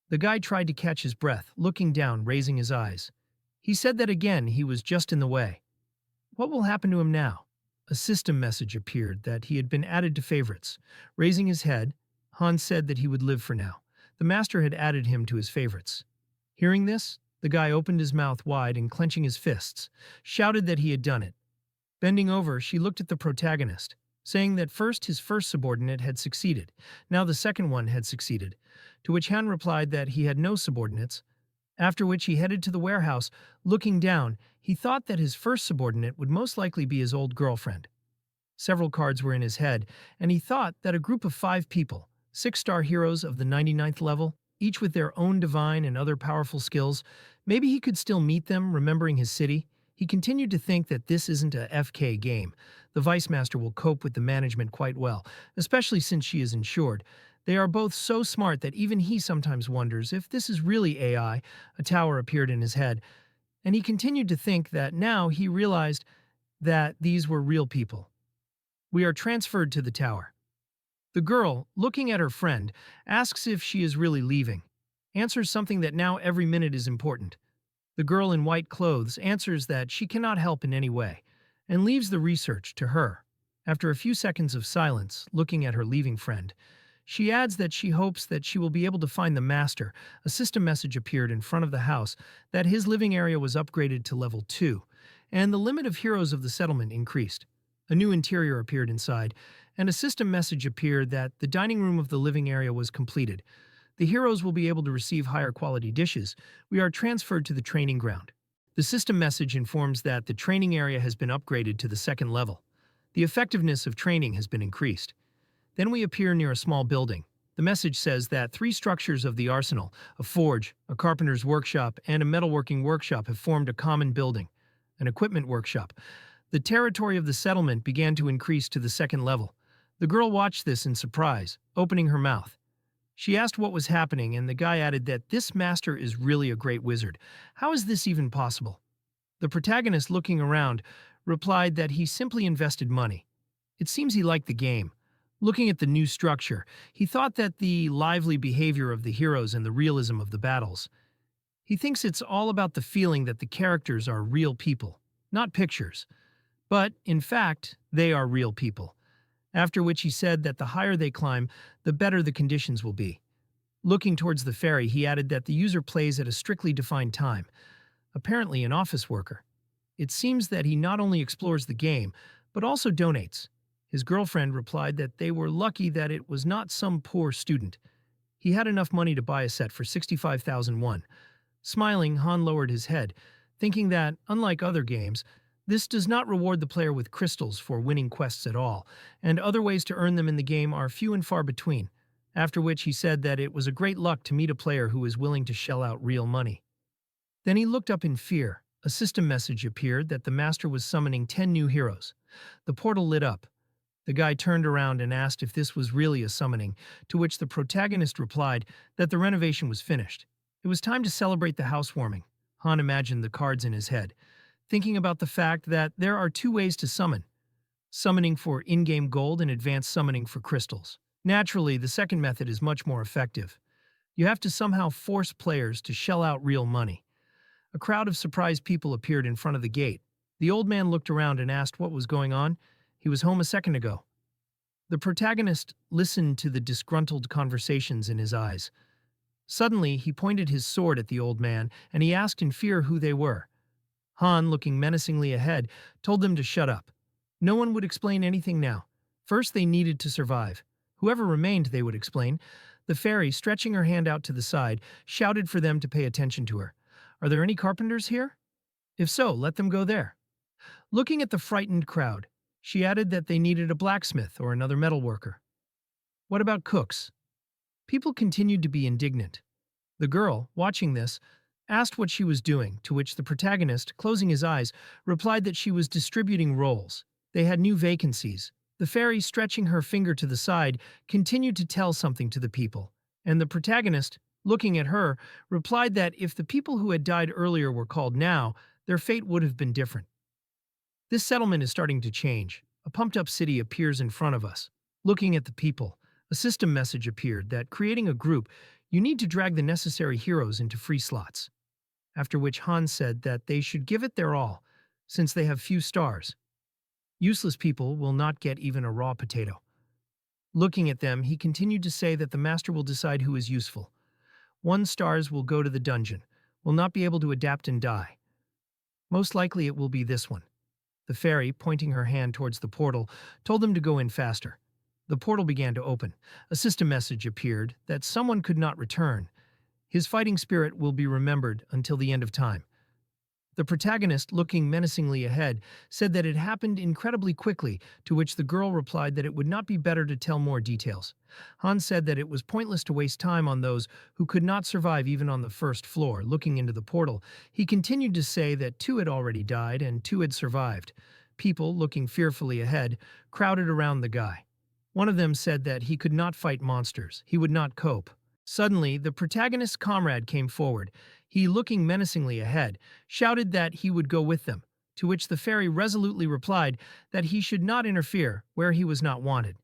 The guy tried to catch his breath, looking down, raising his eyes. He said that again he was just in the way. What will happen to him now? A system message appeared that he had been added to favorites. Raising his head, Han said that he would live for now. The master had added him to his favorites. Hearing this, the guy opened his mouth wide and, clenching his fists, shouted that he had done it. Bending over, she looked at the protagonist, saying that first his first subordinate had succeeded, now the second one had succeeded, to which Han replied that he had no subordinates, after which he headed to the warehouse. Looking down, he thought that his first subordinate would most likely be his old girlfriend. Several cards were in his head, and he thought that a group of 5 people, 6-star heroes of the 99th level, each with their own divine and other powerful skills, maybe he could still meet them, remembering his city. He continued to think that this isn't a FK game. The Vice Master will cope with the management quite well, especially since she is insured. They are both so smart that even he sometimes wonders if this is really AI. A tower appeared in his head, and he continued to think that now he realized that these were real people. We are transferred to the tower. The girl, looking at her friend, asks if she is really leaving. Answers something that now every minute is important. The girl in white clothes answers that she cannot help in any way, and leaves the research to her. After a few seconds of silence, looking at her leaving friend, she adds that she hopes that she will be able to find the master. A system message appeared in front of the house that his living area was upgraded to level 2, and the limit of heroes of the settlement increased. A new interior appeared inside, and a system message appeared that the dining room of the living area was completed. The heroes will be able to receive higher quality dishes. We are transferred to the training ground. The system message informs that the training area has been upgraded to the 2nd level. The effectiveness of training has been increased. Then we appear near a small building. The message says that 3 structures of the arsenal, a forge, a carpenter's workshop, and a metalworking workshop have formed a common building, an equipment workshop. The territory of the settlement began to increase to the 2nd level. The girl watched this in surprise, opening her mouth. She asked what was happening, and the guy added that this master is really a great wizard. How is this even possible? The protagonist, looking around, replied that he simply invested money. It seems he liked the game. Looking at the new structure, he thought that the lively behavior of the heroes and the realism of the battles. He thinks it's all about the feeling that the characters are real people, not pictures. But, in fact, they are real people. After which he said that the higher they climb, the better the conditions will be. Looking towards the ferry, he added that the user plays at a strictly defined time, apparently an office worker. It seems that he not only explores the game, but also donates. His girlfriend replied that they were lucky that it was not some poor student. He had enough money to buy a set for 65,000 won. Smiling, Han lowered his head, thinking that, unlike other games, this does not reward the player with crystals for winning quests at all, and other ways to earn them in the game are few and far between. After which he said that it was a great luck to meet a player who is willing to shell out real money. Then he looked up in fear. A system message appeared that the master was summoning 10 new heroes. The portal lit up. The guy turned around and asked if this was really a summoning, to which the protagonist replied that the renovation was finished. It was time to celebrate the housewarming. Han imagined the cards in his head, thinking about the fact that there are two ways to summon: summoning for in-game gold and advanced summoning for crystals. Naturally, the second method is much more effective. You have to somehow force players to shell out real money. A crowd of surprised people appeared in front of the gate. The old man looked around and asked what was going on. He was home a second ago. The protagonist listened to the disgruntled conversations in his eyes. Suddenly, he pointed his sword at the old man, and he asked in fear who they were. Han, looking menacingly ahead, told them to shut up. No one would explain anything now. First, they needed to survive. Whoever remained, they would explain. The fairy, stretching her hand out to the side, shouted for them to pay attention to her. Are there any carpenters here? If so, let them go there. Looking at the frightened crowd, she added that they needed a blacksmith or another metal worker. What about cooks? People continued to be indignant. The girl, watching this, asked what she was doing, to which the protagonist, closing his eyes, replied that she was distributing roles. They had new vacancies. The fairy, stretching her finger to the side, continued to tell something to the people, and the protagonist, looking at her, replied that if the people who had died earlier were called now, their fate would have been different. This settlement is starting to change. A pumped-up city appears in front of us. Looking at the people, a system message appeared that, creating a group, you need to drag the necessary heroes into free slots. After which Han said that they should give it their all, since they have few stars. Useless people will not get even a raw potato. Looking at them, he continued to say that the master will decide who is useful. 1 stars will go to the dungeon, will not be able to adapt and die. Most likely it will be this one. The fairy, pointing her hand towards the portal, told them to go in faster. The portal began to open. A system message appeared that someone could not return. His fighting spirit will be remembered until the end of time. The protagonist, looking menacingly ahead, said that it happened incredibly quickly, to which the girl replied that it would not be better to tell more details. Han said that it was pointless to waste time on those who could not survive even on the first floor. Looking into the portal, he continued to say that 2 had already died and 2 had survived. People, looking fearfully ahead, crowded around the guy. One of them said that he could not fight monsters, he would not cope. Suddenly, the protagonist's comrade came forward. He, looking menacingly ahead, shouted that he would go with them, to which the fairy resolutely replied that he should not interfere where he was not wanted.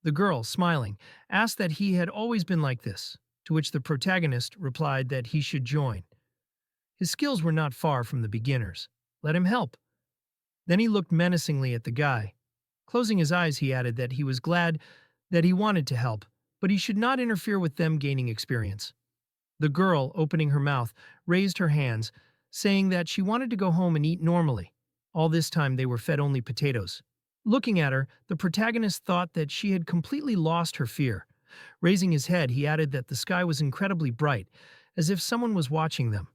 The girl, smiling, asked that he had always been like this, to which the protagonist replied that he should join. His skills were not far from the beginner's. Let him help. Then he looked menacingly at the guy. Closing his eyes, he added that he was glad that he wanted to help, but he should not interfere with them gaining experience. The girl, opening her mouth, raised her hands, saying that she wanted to go home and eat normally. All this time they were fed only potatoes. Looking at her, the protagonist thought that she had completely lost her fear. Raising his head, he added that the sky was incredibly bright, as if someone was watching them.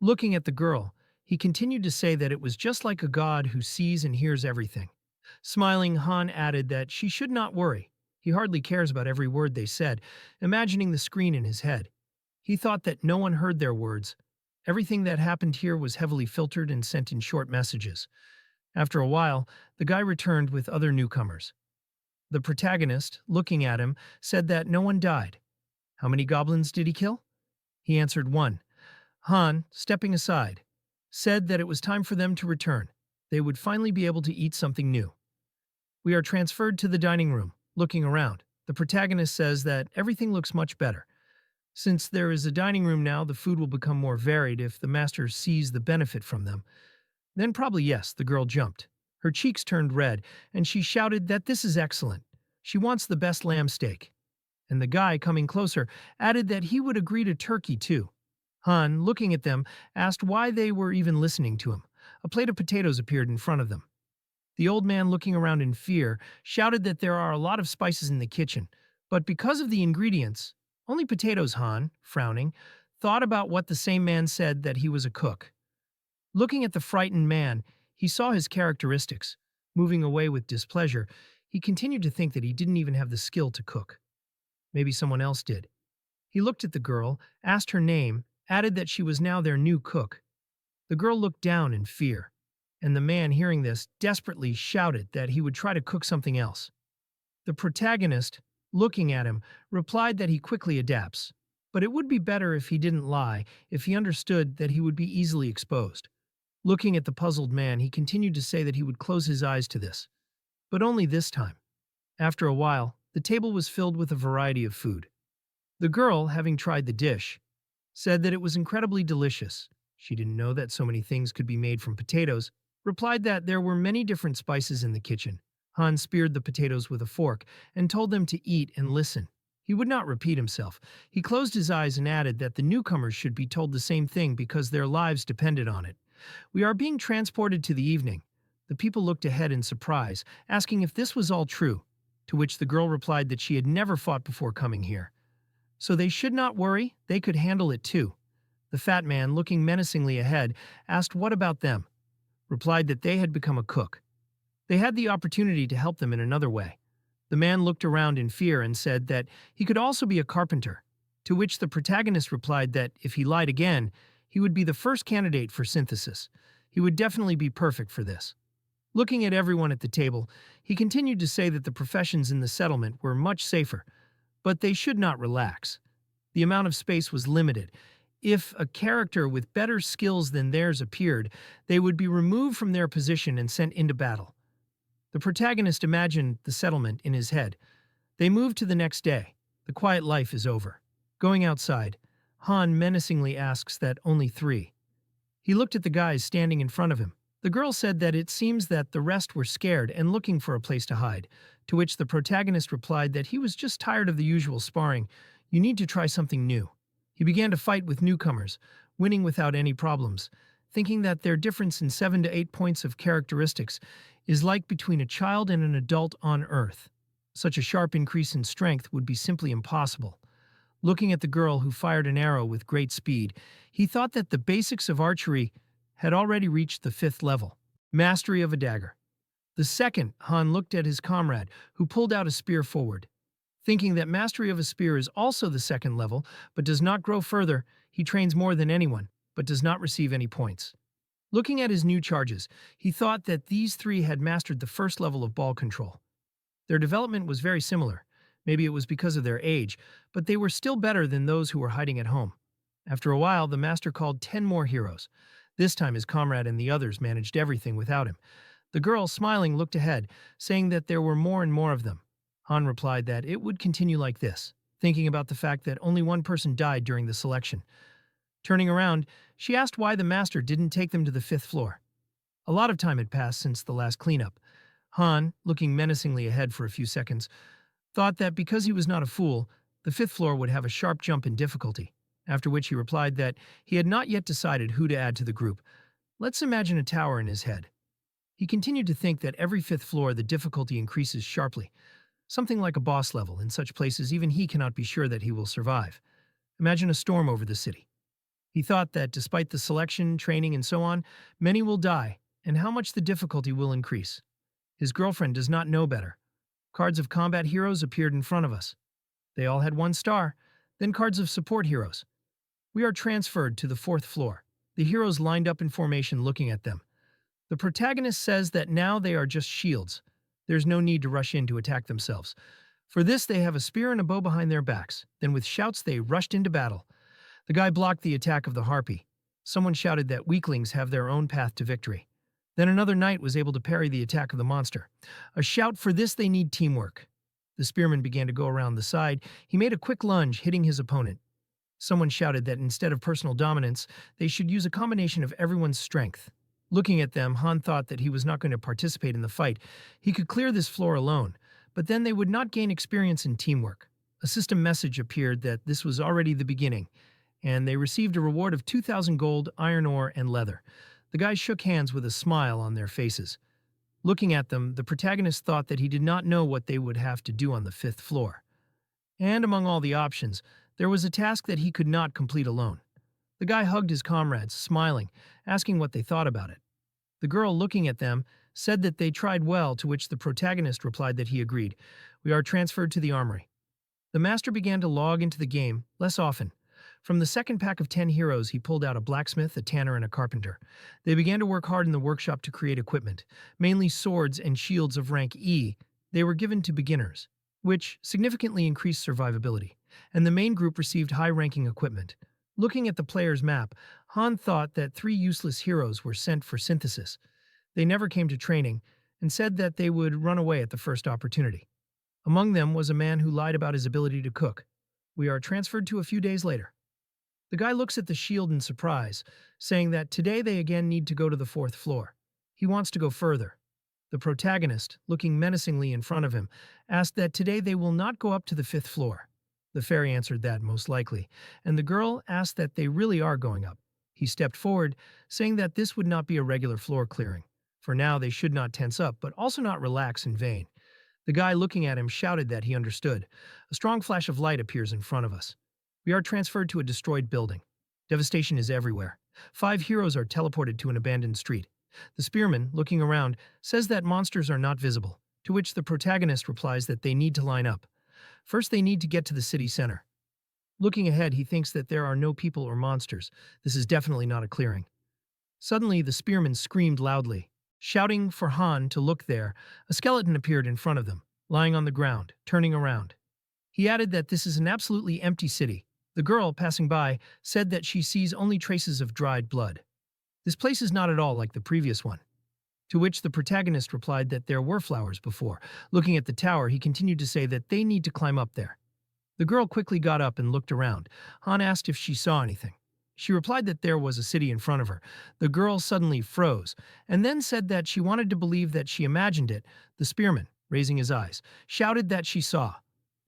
Looking at the girl, he continued to say that it was just like a god who sees and hears everything. Smiling, Han added that she should not worry. He hardly cares about every word they said, imagining the screen in his head. He thought that no one heard their words. Everything that happened here was heavily filtered and sent in short messages. After a while, the guy returned with other newcomers. The protagonist, looking at him, said that no one died. How many goblins did he kill? He answered 1. Han, stepping aside, said that it was time for them to return. They would finally be able to eat something new. We are transferred to the dining room. Looking around, the protagonist says that everything looks much better. Since there is a dining room now, the food will become more varied if the master sees the benefit from them. Then probably yes, the girl jumped. Her cheeks turned red, and she shouted that this is excellent. She wants the best lamb steak. And the guy, coming closer, added that he would agree to turkey too. Han, looking at them, asked why they were even listening to him. A plate of potatoes appeared in front of them. The old man, looking around in fear, shouted that there are a lot of spices in the kitchen, but because of the ingredients, only potatoes. Han, frowning, thought about what the same man said, that he was a cook. Looking at the frightened man, he saw his characteristics. Moving away with displeasure, he continued to think that he didn't even have the skill to cook. Maybe someone else did. He looked at the girl, asked her name, added that she was now their new cook. The girl looked down in fear, and the man, hearing this, desperately shouted that he would try to cook something else. The protagonist, looking at him, replied that he quickly adapts, but it would be better if he didn't lie, if he understood that he would be easily exposed. Looking at the puzzled man, he continued to say that he would close his eyes to this, but only this time. After a while, the table was filled with a variety of food. The girl, having tried the dish, said that it was incredibly delicious. She didn't know that so many things could be made from potatoes, replied that there were many different spices in the kitchen. Han speared the potatoes with a fork and told them to eat and listen. He would not repeat himself. He closed his eyes and added that the newcomers should be told the same thing because their lives depended on it. We are being transported to the evening. The people looked ahead in surprise, asking if this was all true, to which the girl replied that she had never fought before coming here. So they should not worry, they could handle it too. The fat man, looking menacingly ahead, asked what about them, replied that they had become a cook. They had the opportunity to help them in another way. The man looked around in fear and said that he could also be a carpenter, to which the protagonist replied that if he lied again, he would be the first candidate for synthesis. He would definitely be perfect for this. Looking at everyone at the table, he continued to say that the professions in the settlement were much safer, but they should not relax. The amount of space was limited. If a character with better skills than theirs appeared, they would be removed from their position and sent into battle. The protagonist imagined the settlement in his head. They moved to the next day. The quiet life is over. Going outside, Han menacingly asks that only 3. He looked at the guys standing in front of him. The girl said that it seems that the rest were scared and looking for a place to hide, to which the protagonist replied that he was just tired of the usual sparring. You need to try something new. He began to fight with newcomers, winning without any problems, thinking that their difference in 7 to 8 points of characteristics is like between a child and an adult on Earth. Such a sharp increase in strength would be simply impossible. Looking at the girl who fired an arrow with great speed, he thought that the basics of archery had already reached the 5th level. Mastery of a dagger. The second, Han looked at his comrade, who pulled out a spear forward. Thinking that mastery of a spear is also the 2nd level, but does not grow further, he trains more than anyone, but does not receive any points. Looking at his new charges, he thought that these 3 had mastered the 1st level of ball control. Their development was very similar. Maybe it was because of their age, but they were still better than those who were hiding at home. After a while, the master called 10 more heroes. This time his comrade and the others managed everything without him. The girl, smiling, looked ahead, saying that there were more and more of them. Han replied that it would continue like this, thinking about the fact that only one person died during the selection. Turning around, she asked why the master didn't take them to the 5th floor. A lot of time had passed since the last cleanup. Han, looking menacingly ahead for a few seconds, thought that because he was not a fool, the 5th floor would have a sharp jump in difficulty, after which he replied that he had not yet decided who to add to the group. Let's imagine a tower in his head. He continued to think that every 5th floor the difficulty increases sharply, something like a boss level. In such places, even he cannot be sure that he will survive. Imagine a storm over the city. He thought that despite the selection, training, and so on, many will die, and how much the difficulty will increase. His girlfriend does not know better. Cards of combat heroes appeared in front of us. They all had 1 star, then cards of support heroes. We are transferred to the 4th floor. The heroes lined up in formation looking at them. The protagonist says that now they are just shields. There's no need to rush in to attack themselves. For this, they have a spear and a bow behind their backs. Then with shouts, they rushed into battle. The guy blocked the attack of the harpy. Someone shouted that weaklings have their own path to victory. Then another knight was able to parry the attack of the monster. A shout, for this they need teamwork. The spearman began to go around the side. He made a quick lunge, hitting his opponent. Someone shouted that instead of personal dominance, they should use a combination of everyone's strength. Looking at them, Han thought that he was not going to participate in the fight. He could clear this floor alone, but then they would not gain experience in teamwork. A system message appeared that this was already the beginning, and they received a reward of 2,000 gold, iron ore, and leather. The guys shook hands with a smile on their faces. Looking at them, the protagonist thought that he did not know what they would have to do on the fifth floor. And among all the options, there was a task that he could not complete alone. The guy hugged his comrades, smiling, asking what they thought about it. The girl, looking at them, said that they tried well, to which the protagonist replied that he agreed. We are transferred to the armory. The master began to log into the game, less often. From the second pack of 10 heroes, he pulled out a blacksmith, a tanner, and a carpenter. They began to work hard in the workshop to create equipment, mainly swords and shields of rank E. They were given to beginners, which significantly increased survivability, and the main group received high-ranking equipment. Looking at the player's map, Han thought that 3 useless heroes were sent for synthesis. They never came to training, and said that they would run away at the first opportunity. Among them was a man who lied about his ability to cook. We are transferred to a few days later. The guy looks at the shield in surprise, saying that today they again need to go to the 4th floor. He wants to go further. The protagonist, looking menacingly in front of him, asked that today they will not go up to the 5th floor. The fairy answered that most likely, and the girl asked that they really are going up. He stepped forward, saying that this would not be a regular floor clearing. For now, they should not tense up, but also not relax in vain. The guy looking at him shouted that he understood. A strong flash of light appears in front of us. We are transferred to a destroyed building. Devastation is everywhere. 5 heroes are teleported to an abandoned street. The spearman, looking around, says that monsters are not visible, to which the protagonist replies that they need to line up. First, they need to get to the city center. Looking ahead, he thinks that there are no people or monsters. This is definitely not a clearing. Suddenly, the spearman screamed loudly. Shouting for Han to look there, a skeleton appeared in front of them, lying on the ground, turning around. He added that this is an absolutely empty city. The girl, passing by, said that she sees only traces of dried blood. This place is not at all like the previous one. To which the protagonist replied that there were flowers before. Looking at the tower, he continued to say that they need to climb up there. The girl quickly got up and looked around. Han asked if she saw anything. She replied that there was a city in front of her. The girl suddenly froze, and then said that she wanted to believe that she imagined it. The spearman, raising his eyes, shouted that she saw.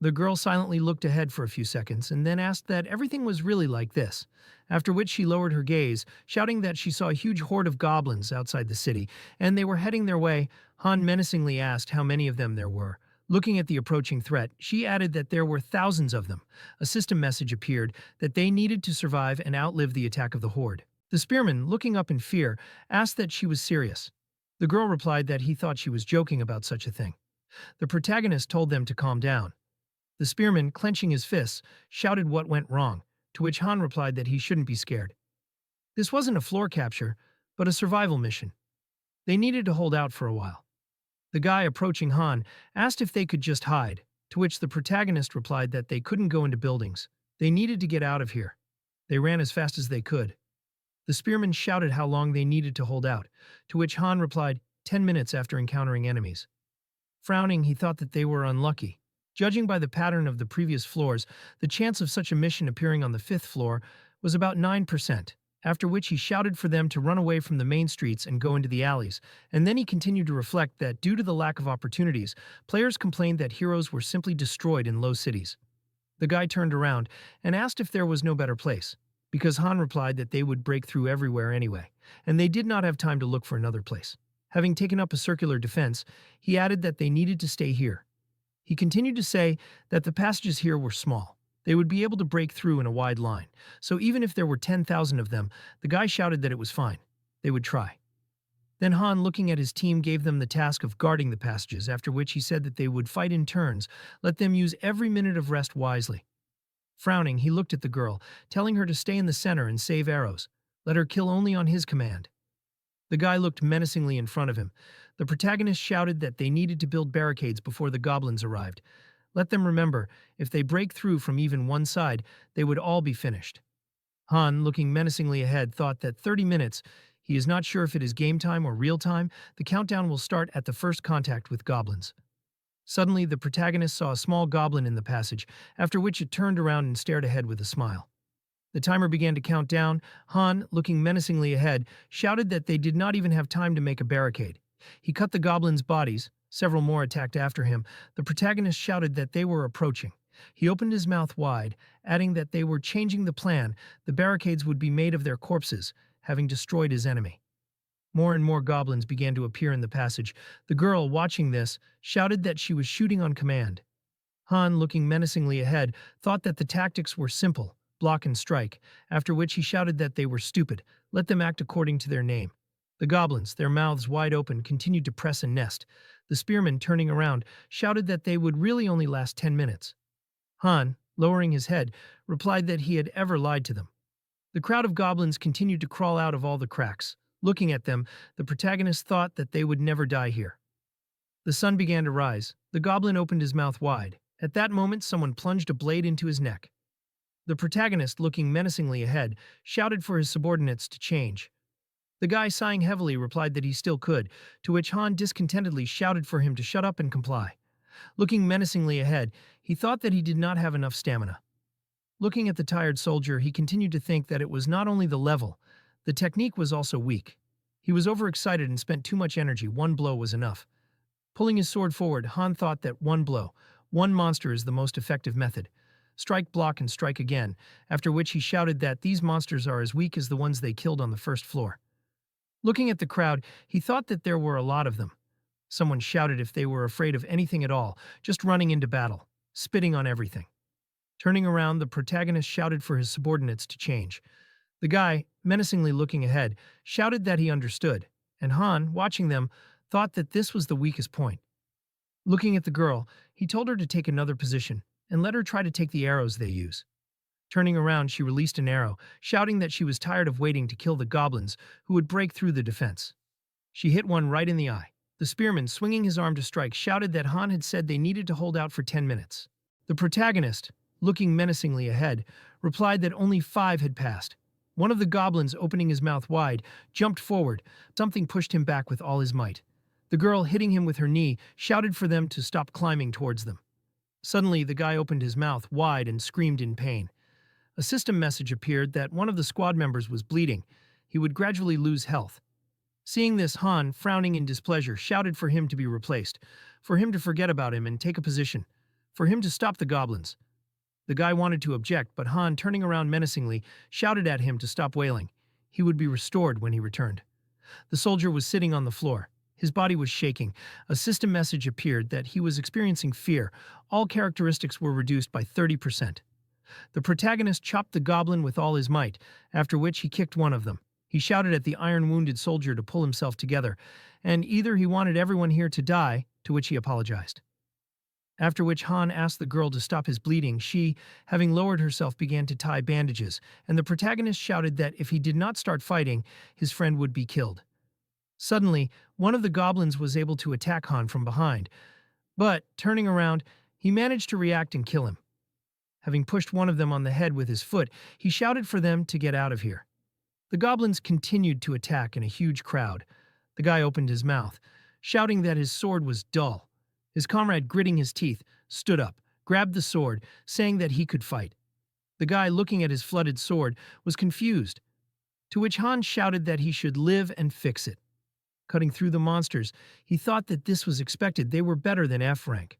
The girl silently looked ahead for a few seconds and then asked that everything was really like this, after which she lowered her gaze, shouting that she saw a huge horde of goblins outside the city, and they were heading their way. Han menacingly asked how many of them there were. Looking at the approaching threat, she added that there were thousands of them. A system message appeared that they needed to survive and outlive the attack of the horde. The spearman, looking up in fear, asked that she was serious. The girl replied that he thought she was joking about such a thing. The protagonist told them to calm down. The spearman, clenching his fists, shouted what went wrong, to which Han replied that he shouldn't be scared. This wasn't a floor capture, but a survival mission. They needed to hold out for a while. The guy approaching Han asked if they could just hide, to which the protagonist replied that they couldn't go into buildings. They needed to get out of here. They ran as fast as they could. The spearman shouted how long they needed to hold out, to which Han replied, 10 minutes after encountering enemies. Frowning, he thought that they were unlucky. Judging by the pattern of the previous floors, the chance of such a mission appearing on the 5th floor was about 9%, after which he shouted for them to run away from the main streets and go into the alleys, and then he continued to reflect that due to the lack of opportunities, players complained that heroes were simply destroyed in low cities. The guy turned around and asked if there was no better place, because Han replied that they would break through everywhere anyway, and they did not have time to look for another place. Having taken up a circular defense, he added that they needed to stay here. He continued to say that the passages here were small. They would be able to break through in a wide line, so even if there were 10,000 of them, the guy shouted that it was fine. They would try. Then Han, looking at his team, gave them the task of guarding the passages, after which he said that they would fight in turns, let them use every minute of rest wisely. Frowning, he looked at the girl, telling her to stay in the center and save arrows. Let her kill only on his command. The guy looked menacingly in front of him. The protagonist shouted that they needed to build barricades before the goblins arrived. Let them remember, if they break through from even one side, they would all be finished. Han, looking menacingly ahead, thought that 30 minutes, he is not sure if it is game time or real time, the countdown will start at the first contact with goblins. Suddenly, the protagonist saw a small goblin in the passage, after which it turned around and stared ahead with a smile. The timer began to count down. Han, looking menacingly ahead, shouted that they did not even have time to make a barricade. He cut the goblins' bodies. Several more attacked after him. The protagonist shouted that they were approaching. He opened his mouth wide, adding that they were changing the plan. The barricades would be made of their corpses, having destroyed his enemy. More and more goblins began to appear in the passage. The girl, watching this, shouted that she was shooting on command. Han, looking menacingly ahead, thought that the tactics were simple, block and strike, after which he shouted that they were stupid, let them act according to their name. The goblins, their mouths wide open, continued to press and nest. The spearmen, turning around, shouted that they would really only last 10 minutes. Han, lowering his head, replied that he had ever lied to them. The crowd of goblins continued to crawl out of all the cracks. Looking at them, the protagonist thought that they would never die here. The sun began to rise. The goblin opened his mouth wide. At that moment, someone plunged a blade into his neck. The protagonist, looking menacingly ahead, shouted for his subordinates to change. The guy, sighing heavily, replied that he still could, to which Han discontentedly shouted for him to shut up and comply. Looking menacingly ahead, he thought that he did not have enough stamina. Looking at the tired soldier, he continued to think that it was not only the level, the technique was also weak. He was overexcited and spent too much energy. One blow was enough. Pulling his sword forward, Han thought that one blow, one monster is the most effective method. Strike, block, and strike again, after which he shouted that these monsters are as weak as the ones they killed on the first floor. Looking at the crowd, he thought that there were a lot of them. Someone shouted if they were afraid of anything at all, just running into battle, spitting on everything. Turning around, the protagonist shouted for his subordinates to change. The guy, menacingly looking ahead, shouted that he understood, and Han, watching them, thought that this was the weakest point. Looking at the girl, he told her to take another position and let her try to take the arrows they use. Turning around, she released an arrow, shouting that she was tired of waiting to kill the goblins who would break through the defense. She hit one right in the eye. The spearman, swinging his arm to strike, shouted that Han had said they needed to hold out for 10 minutes. The protagonist, looking menacingly ahead, replied that only 5 had passed. One of the goblins, opening his mouth wide, jumped forward. Something pushed him back with all his might. The girl, hitting him with her knee, shouted for them to stop climbing towards them. Suddenly, the guy opened his mouth wide and screamed in pain. A system message appeared that one of the squad members was bleeding. He would gradually lose health. Seeing this, Han, frowning in displeasure, shouted for him to be replaced, for him to forget about him and take a position, for him to stop the goblins. The guy wanted to object, but Han, turning around menacingly, shouted at him to stop wailing. He would be restored when he returned. The soldier was sitting on the floor. His body was shaking. A system message appeared that he was experiencing fear. All characteristics were reduced by 30%. The protagonist chopped the goblin with all his might, after which he kicked one of them. He shouted at the iron-wounded soldier to pull himself together, and either he wanted everyone here to die, to which he apologized. After which Han asked the girl to stop his bleeding. She, having lowered herself, began to tie bandages, and the protagonist shouted that if he did not start fighting, his friend would be killed. Suddenly, one of the goblins was able to attack Han from behind, but, turning around, he managed to react and kill him. Having pushed one of them on the head with his foot, he shouted for them to get out of here. The goblins continued to attack in a huge crowd. The guy opened his mouth, shouting that his sword was dull. His comrade, gritting his teeth, stood up, grabbed the sword, saying that he could fight. The guy, looking at his flooded sword, was confused, to which Han shouted that he should live and fix it. Cutting through the monsters, he thought that this was expected. They were better than F rank.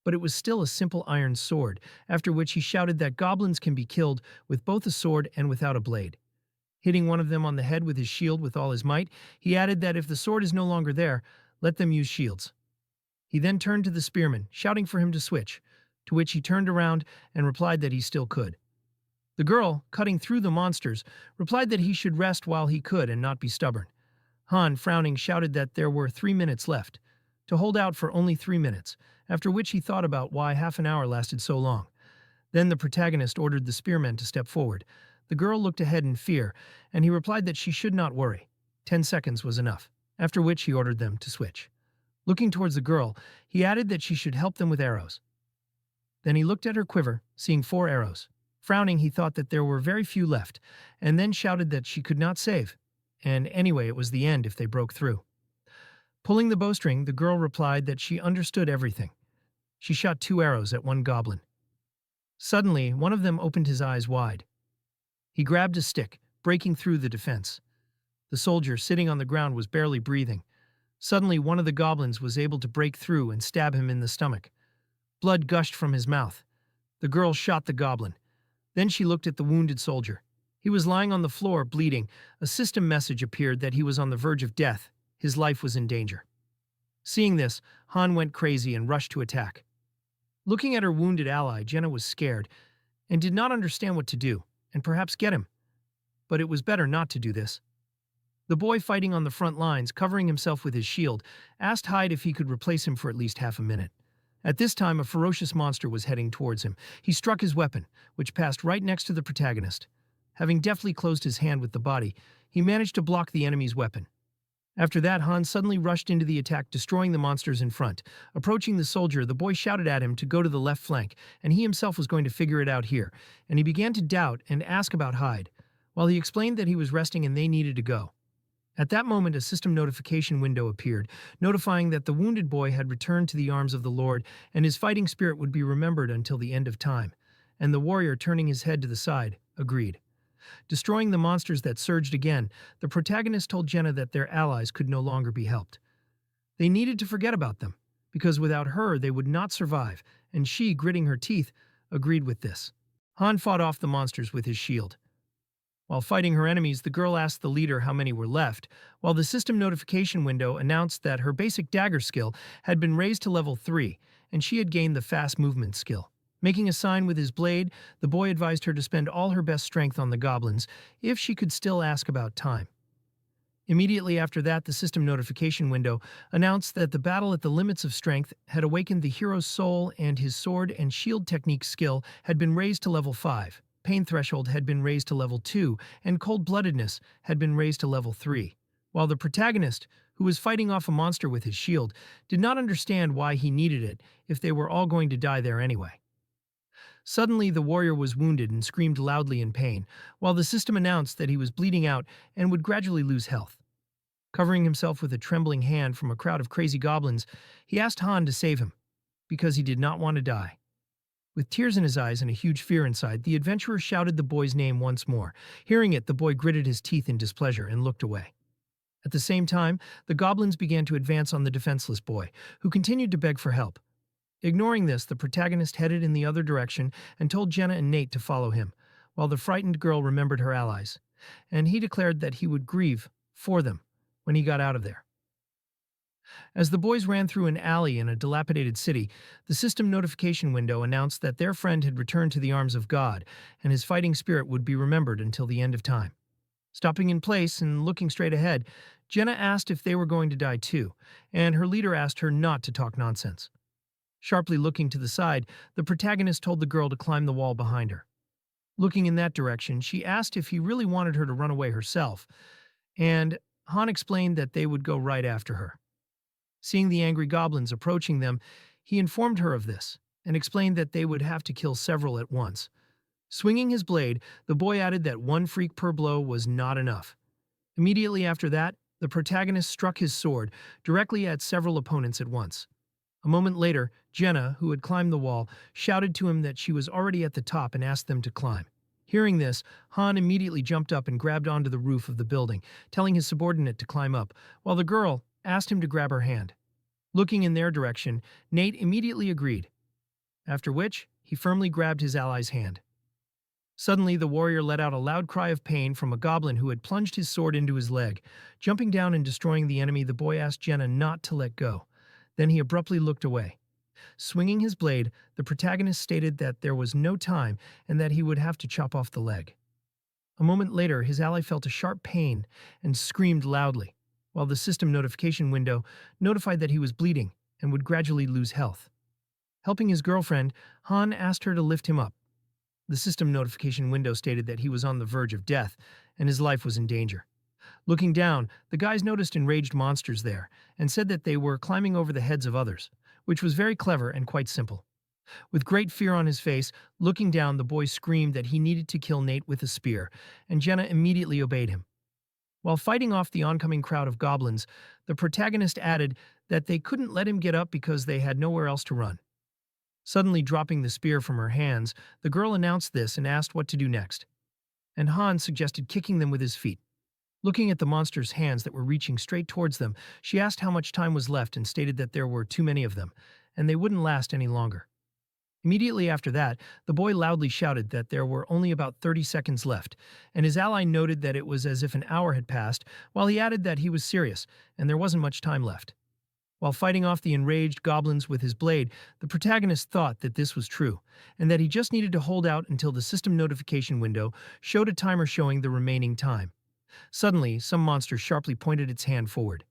But it was still a simple iron sword, after which he shouted that goblins can be killed with both a sword and without a blade. Hitting one of them on the head with his shield with all his might, he added that if the sword is no longer there, let them use shields. He then turned to the spearman, shouting for him to switch, to which he turned around and replied that he still could. The girl, cutting through the monsters, replied that he should rest while he could and not be stubborn. Han, frowning, shouted that there were 3 minutes left, to hold out for only 3 minutes, after which he thought about why half an hour lasted so long. Then the protagonist ordered the spearman to step forward. The girl looked ahead in fear, and he replied that she should not worry. 10 seconds was enough, after which he ordered them to switch. Looking towards the girl, he added that she should help them with arrows. Then he looked at her quiver, seeing 4 arrows. Frowning, he thought that there were very few left, and then shouted that she could not save, and anyway it was the end if they broke through. Pulling the bowstring, the girl replied that she understood everything. She shot 2 arrows at one goblin. Suddenly, one of them opened his eyes wide. He grabbed a stick, breaking through the defense. The soldier, sitting on the ground, was barely breathing. Suddenly, one of the goblins was able to break through and stab him in the stomach. Blood gushed from his mouth. The girl shot the goblin. Then she looked at the wounded soldier. He was lying on the floor, bleeding. A system message appeared that he was on the verge of death. His life was in danger. Seeing this, Han went crazy and rushed to attack. Looking at her wounded ally, Jenna was scared and did not understand what to do, and perhaps get him. But it was better not to do this. The boy fighting on the front lines, covering himself with his shield, asked Hyde if he could replace him for at least half a minute. At this time, a ferocious monster was heading towards him. He struck his weapon, which passed right next to the protagonist. Having deftly closed his hand with the body, he managed to block the enemy's weapon. After that, Han suddenly rushed into the attack, destroying the monsters in front. Approaching the soldier, the boy shouted at him to go to the left flank, and he himself was going to figure it out here, and he began to doubt and ask about Hyde, while he explained that he was resting and they needed to go. At that moment, a system notification window appeared, notifying that the wounded boy had returned to the arms of the Lord, and his fighting spirit would be remembered until the end of time. And the warrior, turning his head to the side, agreed. Destroying the monsters that surged again, the protagonist told Jenna that their allies could no longer be helped. They needed to forget about them, because without her they would not survive, and she, gritting her teeth, agreed with this. Han fought off the monsters with his shield. While fighting her enemies, the girl asked the leader how many were left, while the system notification window announced that her basic dagger skill had been raised to level 3, and she had gained the fast movement skill. Making a sign with his blade, the boy advised her to spend all her best strength on the goblins, if she could still ask about time. Immediately after that, the system notification window announced that the battle at the limits of strength had awakened the hero's soul, and his sword and shield technique skill had been raised to level 5. Pain threshold had been raised to level 2, and cold-bloodedness had been raised to level 3. While the protagonist, who was fighting off a monster with his shield, did not understand why he needed it if they were all going to die there anyway. Suddenly, the warrior was wounded and screamed loudly in pain, while the system announced that he was bleeding out and would gradually lose health. Covering himself with a trembling hand from a crowd of crazy goblins, he asked Han to save him, because he did not want to die. With tears in his eyes and a huge fear inside, the adventurer shouted the boy's name once more. Hearing it, the boy gritted his teeth in displeasure and looked away. At the same time, the goblins began to advance on the defenseless boy, who continued to beg for help. Ignoring this, the protagonist headed in the other direction and told Jenna and Nate to follow him, while the frightened girl remembered her allies, and he declared that he would grieve for them when he got out of there. As the boys ran through an alley in a dilapidated city, the system notification window announced that their friend had returned to the arms of God, and his fighting spirit would be remembered until the end of time. Stopping in place and looking straight ahead, Jenna asked if they were going to die too, and her leader asked her not to talk nonsense. Sharply looking to the side, the protagonist told the girl to climb the wall behind her. Looking in that direction, she asked if he really wanted her to run away herself, and Han explained that they would go right after her. Seeing the angry goblins approaching them, he informed her of this, and explained that they would have to kill several at once. Swinging his blade, the boy added that one freak per blow was not enough. Immediately after that, the protagonist struck his sword directly at several opponents at once. A moment later, Jenna, who had climbed the wall, shouted to him that she was already at the top and asked them to climb. Hearing this, Han immediately jumped up and grabbed onto the roof of the building, telling his subordinate to climb up, while the girl asked him to grab her hand. Looking in their direction, Nate immediately agreed, after which he firmly grabbed his ally's hand. Suddenly, the warrior let out a loud cry of pain from a goblin who had plunged his sword into his leg. Jumping down and destroying the enemy, the boy asked Jenna not to let go. Then he abruptly looked away. Swinging his blade, the protagonist stated that there was no time and that he would have to chop off the leg. A moment later, his ally felt a sharp pain and screamed loudly, while the system notification window notified that he was bleeding and would gradually lose health. Helping his girlfriend, Han asked her to lift him up. The system notification window stated that he was on the verge of death and his life was in danger. Looking down, the guys noticed enraged monsters there and said that they were climbing over the heads of others, which was very clever and quite simple. With great fear on his face, looking down, the boy screamed that he needed to kill Nate with a spear, and Jenna immediately obeyed him. While fighting off the oncoming crowd of goblins, the protagonist added that they couldn't let him get up because they had nowhere else to run. Suddenly dropping the spear from her hands, the girl announced this and asked what to do next. and Han suggested kicking them with his feet. Looking at the monster's hands that were reaching straight towards them, she asked how much time was left and stated that there were too many of them, and they wouldn't last any longer. Immediately after that, the boy loudly shouted that there were only about 30 seconds left, and his ally noted that it was as if an hour had passed, while he added that he was serious, and there wasn't much time left. While fighting off the enraged goblins with his blade, the protagonist thought that this was true, and that he just needed to hold out until the system notification window showed a timer showing the remaining time. Suddenly, some monster sharply pointed its hand forward.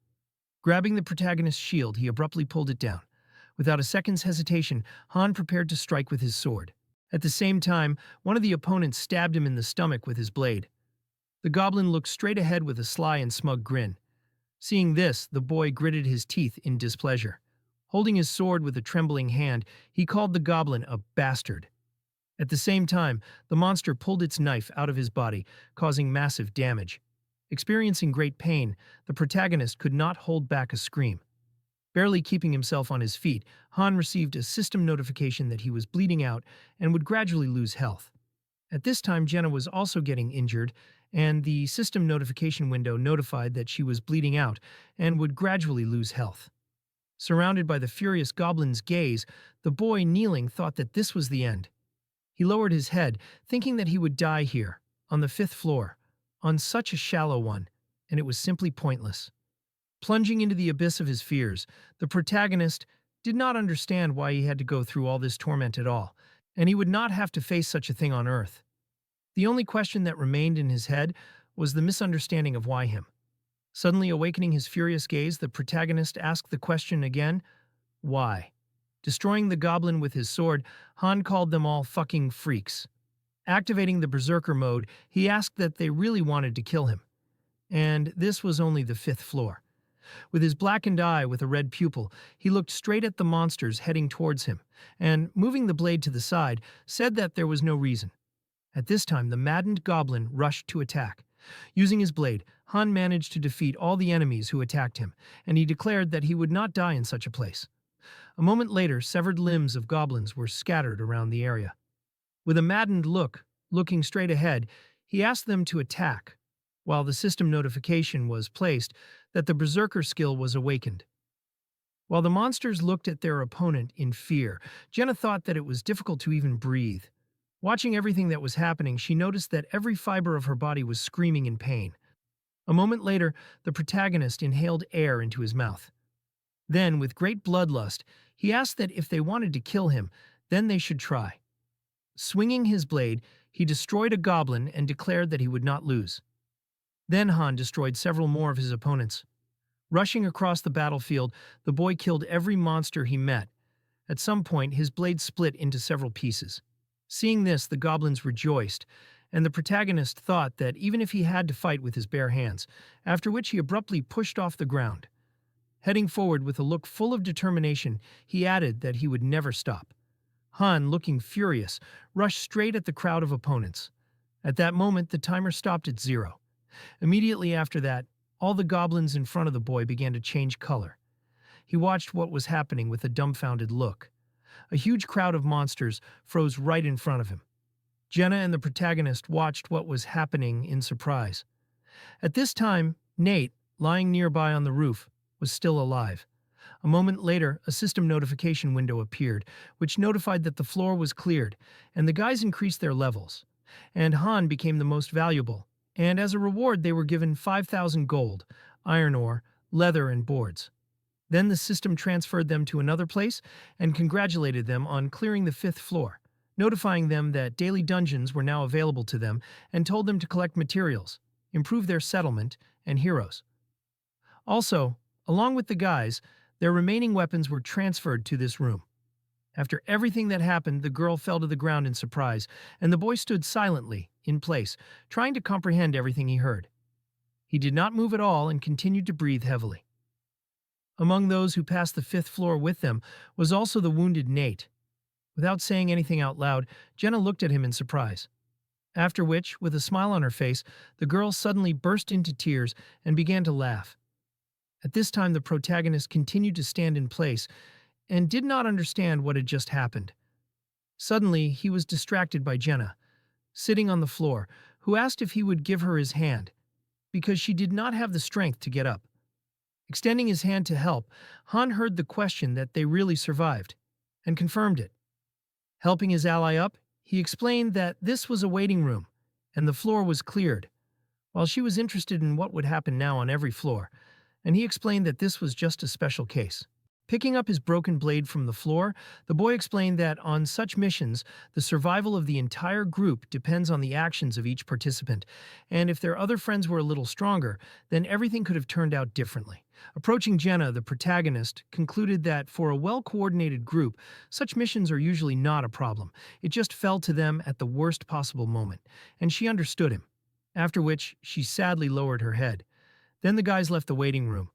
Grabbing the protagonist's shield, he abruptly pulled it down. Without a second's hesitation, Han prepared to strike with his sword. At the same time, one of the opponents stabbed him in the stomach with his blade. The goblin looked straight ahead with a sly and smug grin. Seeing this, the boy gritted his teeth in displeasure. Holding his sword with a trembling hand, he called the goblin a bastard. At the same time, the monster pulled its knife out of his body, causing massive damage. Experiencing great pain, the protagonist could not hold back a scream. Barely keeping himself on his feet, Han received a system notification that he was bleeding out and would gradually lose health. At this time, Jenna was also getting injured, and the system notification window notified that she was bleeding out and would gradually lose health. Surrounded by the furious goblin's gaze, the boy kneeling thought that this was the end. He lowered his head, thinking that he would die here, on the 5th floor, on such a shallow one, and it was simply pointless. Plunging into the abyss of his fears, the protagonist did not understand why he had to go through all this torment at all, and he would not have to face such a thing on Earth. The only question that remained in his head was the misunderstanding of why him. Suddenly awakening his furious gaze, the protagonist asked the question again, why? Destroying the goblin with his sword, Han called them all fucking freaks. Activating the berserker mode, he asked that they really wanted to kill him. And this was only the 5th floor. With his blackened eye with a red pupil, he looked straight at the monsters heading towards him, and, moving the blade to the side, said that there was no reason. At this time, the maddened goblin rushed to attack. Using his blade, Han managed to defeat all the enemies who attacked him, and he declared that he would not die in such a place. A moment later, severed limbs of goblins were scattered around the area. With a maddened look, looking straight ahead, he asked them to attack, while the system notification was placed that the berserker skill was awakened. While the monsters looked at their opponent in fear, Jenna thought that it was difficult to even breathe. Watching everything that was happening, she noticed that every fiber of her body was screaming in pain. A moment later, the protagonist inhaled air into his mouth. Then, with great bloodlust, he asked that if they wanted to kill him, then they should try. Swinging his blade, he destroyed a goblin and declared that he would not lose. Then Han destroyed several more of his opponents. Rushing across the battlefield, the boy killed every monster he met. At some point, his blade split into several pieces. Seeing this, the goblins rejoiced, and the protagonist thought that even if he had to fight with his bare hands, after which he abruptly pushed off the ground. Heading forward with a look full of determination, he added that he would never stop. Han, looking furious, rushed straight at the crowd of opponents. At that moment, the timer stopped at 0. Immediately after that, all the goblins in front of the boy began to change color. He watched what was happening with a dumbfounded look. A huge crowd of monsters froze right in front of him. Jenna and the protagonist watched what was happening in surprise. At this time, Nate, lying nearby on the roof, was still alive. A moment later, a system notification window appeared, which notified that the floor was cleared, and the guys increased their levels. And Han became the most valuable, and as a reward they were given 5,000 gold, iron ore, leather, and boards. Then the system transferred them to another place and congratulated them on clearing the 5th floor, notifying them that daily dungeons were now available to them and told them to collect materials, improve their settlement, and heroes. Also, along with the guys, their remaining weapons were transferred to this room. After everything that happened, the girl fell to the ground in surprise, and the boy stood silently, in place, trying to comprehend everything he heard. He did not move at all and continued to breathe heavily. Among those who passed the 5th floor with them was also the wounded Nate. Without saying anything out loud, Jenna looked at him in surprise. After which, with a smile on her face, the girl suddenly burst into tears and began to laugh. At this time, the protagonist continued to stand in place and did not understand what had just happened. Suddenly, he was distracted by Jenna, sitting on the floor, who asked if he would give her his hand, because she did not have the strength to get up. Extending his hand to help, Han heard the question that they really survived, and confirmed it. Helping his ally up, he explained that this was a waiting room, and the floor was cleared, while she was interested in what would happen now on every floor, and he explained that this was just a special case. Picking up his broken blade from the floor, the boy explained that on such missions, the survival of the entire group depends on the actions of each participant, and if their other friends were a little stronger, then everything could have turned out differently. Approaching Jenna, the protagonist, concluded that for a well-coordinated group, such missions are usually not a problem. It just fell to them at the worst possible moment, and she understood him. After which, she sadly lowered her head. Then the guys left the waiting room,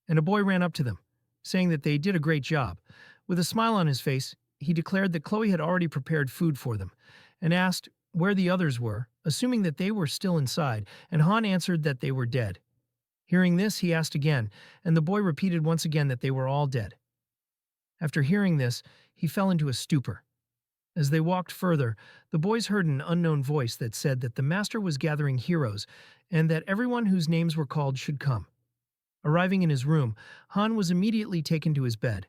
and a boy ran up to them, saying that they did a great job. With a smile on his face, he declared that Chloe had already prepared food for them, and asked where the others were, assuming that they were still inside, and Han answered that they were dead. Hearing this, he asked again, and the boy repeated once again that they were all dead. After hearing this, he fell into a stupor. As they walked further, the boys heard an unknown voice that said that the master was gathering heroes, and that everyone whose names were called should come. Arriving in his room, Han was immediately taken to his bed.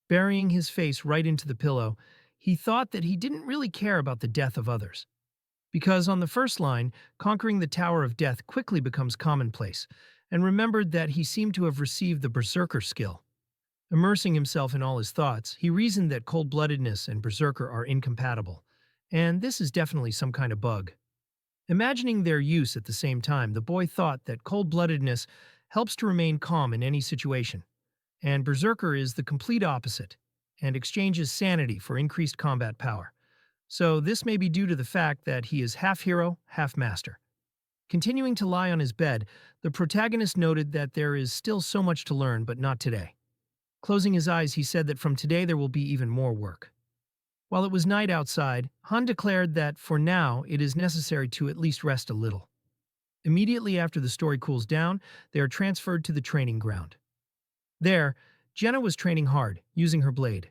Burying his face right into the pillow, he thought that he didn't really care about the death of others. Because on the first line, conquering the Tower of Death quickly becomes commonplace, and remembered that he seemed to have received the Berserker skill. Immersing himself in all his thoughts, he reasoned that cold-bloodedness and Berserker are incompatible, and this is definitely some kind of bug. Imagining their use at the same time, the boy thought that cold-bloodedness helps to remain calm in any situation, and Berserker is the complete opposite, and exchanges sanity for increased combat power. So this may be due to the fact that he is half hero, half master. Continuing to lie on his bed, the protagonist noted that there is still so much to learn, but not today. Closing his eyes, he said that from today there will be even more work. While it was night outside, Han declared that for now it is necessary to at least rest a little. Immediately after the story cools down, they are transferred to the training ground. There, Jenna was training hard, using her blade.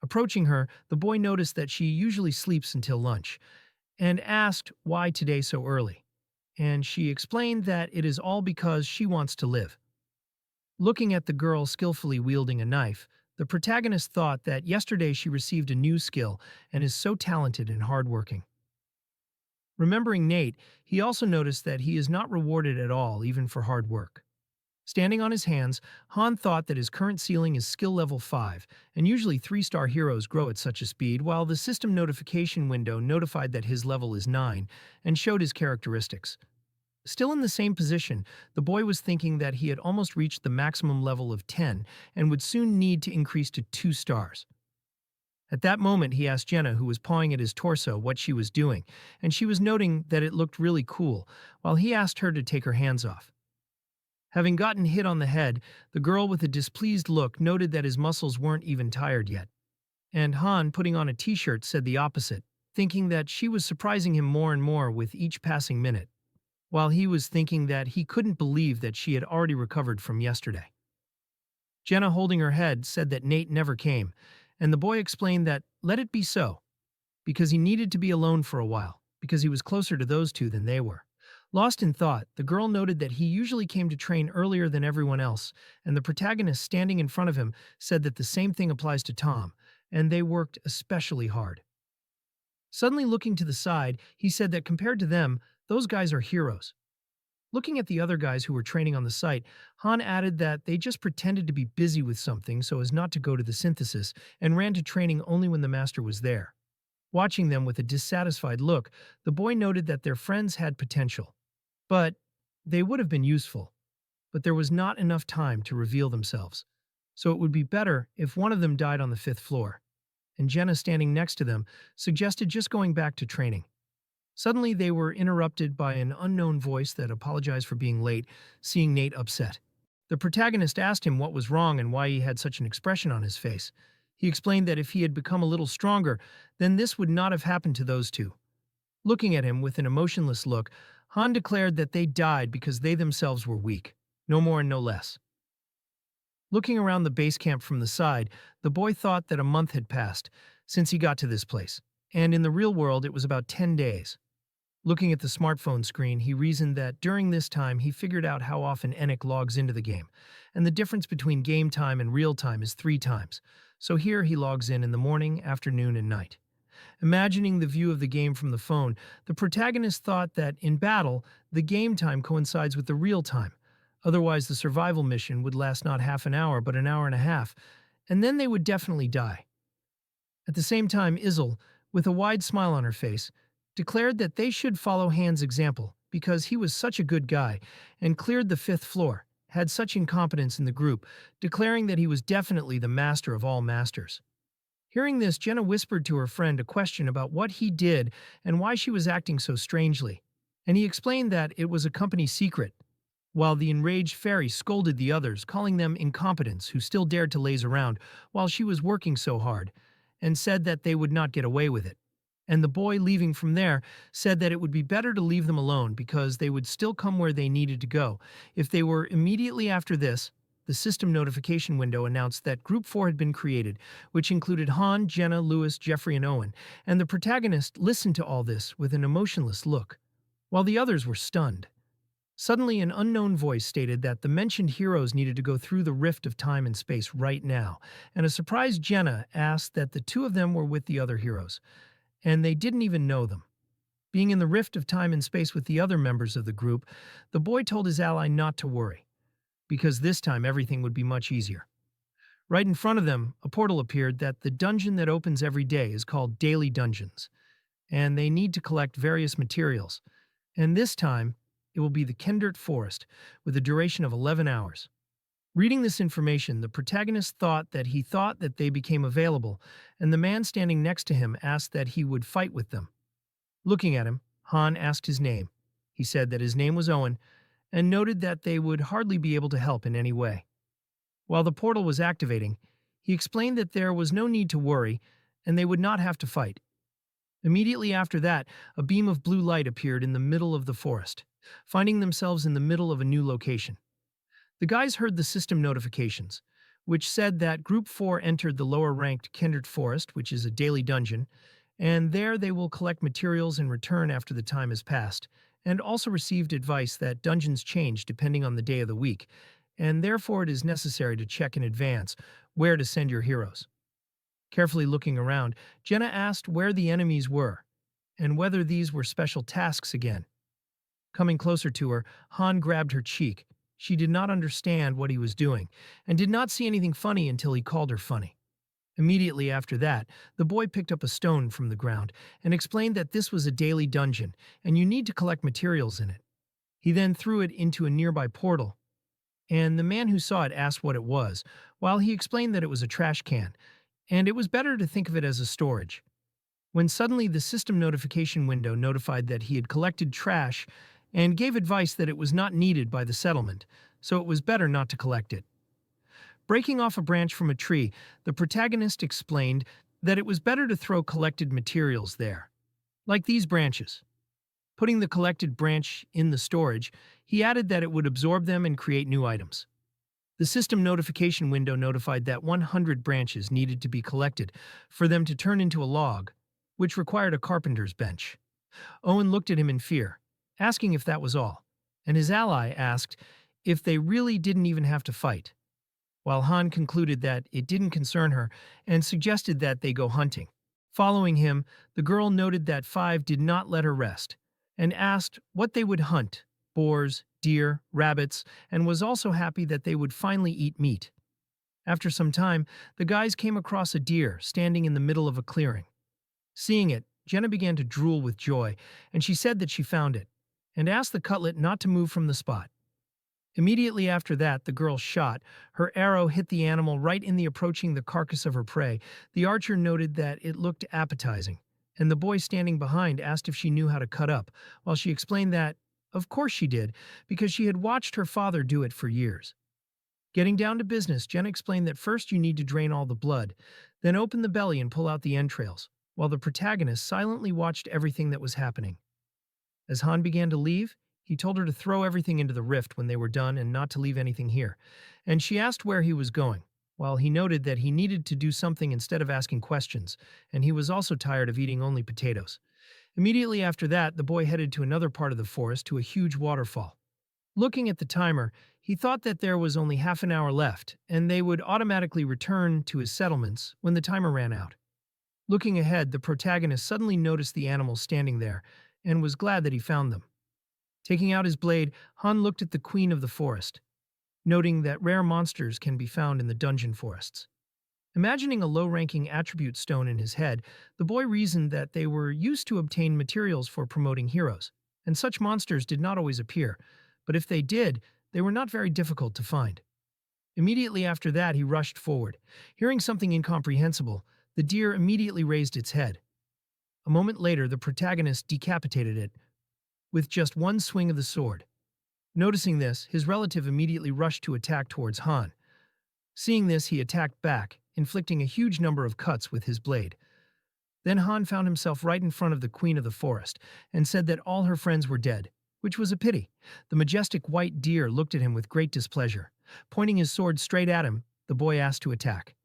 Approaching her, the boy noticed that she usually sleeps until lunch, and asked why today so early. And she explained that it is all because she wants to live. Looking at the girl skillfully wielding a knife, the protagonist thought that yesterday she received a new skill and is so talented and hardworking. Remembering Nate, he also noticed that he is not rewarded at all, even for hard work. Standing on his hands, Han thought that his current ceiling is skill level 5, and usually 3-star heroes grow at such a speed, while the system notification window notified that his level is 9 and showed his characteristics. Still in the same position, the boy was thinking that he had almost reached the maximum level of 10 and would soon need to increase to 2 stars. At that moment, he asked Jenna, who was pawing at his torso, what she was doing, and she was noting that it looked really cool, while he asked her to take her hands off. Having gotten hit on the head, the girl with a displeased look noted that his muscles weren't even tired yet. And Han, putting on a t-shirt, said the opposite, thinking that she was surprising him more and more with each passing minute, while he was thinking that he couldn't believe that she had already recovered from yesterday. Jenna, holding her head, said that Nate never came, and the boy explained that let it be so, because he needed to be alone for a while, because he was closer to those two than they were. Lost in thought, the girl noted that he usually came to train earlier than everyone else, and the protagonist standing in front of him said that the same thing applies to Tom, and they worked especially hard. Suddenly looking to the side, he said that compared to them, those guys are heroes. Looking at the other guys who were training on the site, Han added that they just pretended to be busy with something so as not to go to the synthesis, and ran to training only when the master was there. Watching them with a dissatisfied look, the boy noted that their friends had potential. But they would have been useful, but there was not enough time to reveal themselves. So it would be better if one of them died on the 5th floor. And Jenna, standing next to them, suggested just going back to training. Suddenly they were interrupted by an unknown voice that apologized for being late, seeing Nate upset. The protagonist asked him what was wrong and why he had such an expression on his face. He explained that if he had become a little stronger, then this would not have happened to those two. Looking at him with an emotionless look, Han declared that they died because they themselves were weak, no more and no less. Looking around the base camp from the side, the boy thought that a month had passed since he got to this place, and in the real world it was about 10 days. Looking at the smartphone screen, he reasoned that during this time he figured out how often Enoch logs into the game, and the difference between game time and real time is 3 times. So here he logs in the morning, afternoon, and night. Imagining the view of the game from the phone, the protagonist thought that in battle, the game time coincides with the real time. Otherwise, the survival mission would last not half an hour, but an hour and a half, and then they would definitely die. At the same time, Izel, with a wide smile on her face, declared that they should follow Han's example because he was such a good guy and cleared the 5th floor, had such incompetence in the group, declaring that he was definitely the master of all masters. Hearing this, Jenna whispered to her friend a question about what he did and why she was acting so strangely, and he explained that it was a company secret, while the enraged fairy scolded the others, calling them incompetents who still dared to laze around while she was working so hard, and said that they would not get away with it. And the boy, leaving from there, said that it would be better to leave them alone because they would still come where they needed to go. If they were immediately after this, the system notification window announced that Group 4 had been created, which included Han, Jenna, Lewis, Jeffrey, and Owen, and the protagonist listened to all this with an emotionless look, while the others were stunned. Suddenly, an unknown voice stated that the mentioned heroes needed to go through the rift of time and space right now, and a surprised Jenna asked that the two of them were with the other heroes, and they didn't even know them. Being in the rift of time and space with the other members of the group, the boy told his ally not to worry, because this time everything would be much easier. Right in front of them, a portal appeared that the dungeon that opens every day is called Daily Dungeons, and they need to collect various materials. And this time, it will be the Kendert Forest, with a duration of 11 hours. Reading this information, the protagonist thought that they became available, and the man standing next to him asked that he would fight with them. Looking at him, Han asked his name. He said that his name was Owen, and noted that they would hardly be able to help in any way. While the portal was activating, he explained that there was no need to worry, and they would not have to fight. Immediately after that, a beam of blue light appeared in the middle of the forest, finding themselves in the middle of a new location. The guys heard the system notifications, which said that Group 4 entered the lower-ranked Kendert Forest, which is a daily dungeon, and there they will collect materials and return after the time has passed, and also received advice that dungeons change depending on the day of the week, and therefore it is necessary to check in advance where to send your heroes. Carefully looking around, Jenna asked where the enemies were, and whether these were special tasks again. Coming closer to her, Han grabbed her cheek. She did not understand what he was doing, and did not see anything funny until he called her funny. Immediately after that, the boy picked up a stone from the ground and explained that this was a daily dungeon, and you need to collect materials in it. He then threw it into a nearby portal, and the man who saw it asked what it was, while he explained that it was a trash can, and it was better to think of it as a storage. When suddenly the system notification window notified that he had collected trash and gave advice that it was not needed by the settlement, so it was better not to collect it. Breaking off a branch from a tree, the protagonist explained that it was better to throw collected materials there, like these branches. Putting the collected branch in the storage, he added that it would absorb them and create new items. The system notification window notified that 100 branches needed to be collected for them to turn into a log, which required a carpenter's bench. Owen looked at him in fear, asking if that was all, and his ally asked if they really didn't even have to fight, while Han concluded that it didn't concern her and suggested that they go hunting. Following him, the girl noted that 5 did not let her rest, and asked what they would hunt: boars, deer, rabbits, and was also happy that they would finally eat meat. After some time, the guys came across a deer standing in the middle of a clearing. Seeing it, Jenna began to drool with joy, and she said that she found it, and asked the cutlet not to move from the spot. Immediately after that, the girl shot. Her arrow hit the animal right in the approaching the carcass of her prey. The archer noted that it looked appetizing, and the boy standing behind asked if she knew how to cut up, while she explained that, of course she did, because she had watched her father do it for years. Getting down to business, Jenna explained that first you need to drain all the blood, then open the belly and pull out the entrails, while the protagonist silently watched everything that was happening. As Han began to leave, he told her to throw everything into the rift when they were done and not to leave anything here, and she asked where he was going, while he noted that he needed to do something instead of asking questions, and he was also tired of eating only potatoes. Immediately after that, the boy headed to another part of the forest to a huge waterfall. Looking at the timer, he thought that there was only half an hour left, and they would automatically return to his settlements when the timer ran out. Looking ahead, the protagonist suddenly noticed the animals standing there and was glad that he found them. Taking out his blade, Han looked at the queen of the forest, noting that rare monsters can be found in the dungeon forests. Imagining a low-ranking attribute stone in his head, the boy reasoned that they were used to obtain materials for promoting heroes, and such monsters did not always appear, but if they did, they were not very difficult to find. Immediately after that, he rushed forward. Hearing something incomprehensible, the deer immediately raised its head. A moment later, the protagonist decapitated it with just one swing of the sword. Noticing this, his relative immediately rushed to attack towards Han. Seeing this, he attacked back, inflicting a huge number of cuts with his blade. Then Han found himself right in front of the queen of the forest and said that all her friends were dead, which was a pity. The majestic white deer looked at him with great displeasure. Pointing his sword straight at him, the boy asked to attack.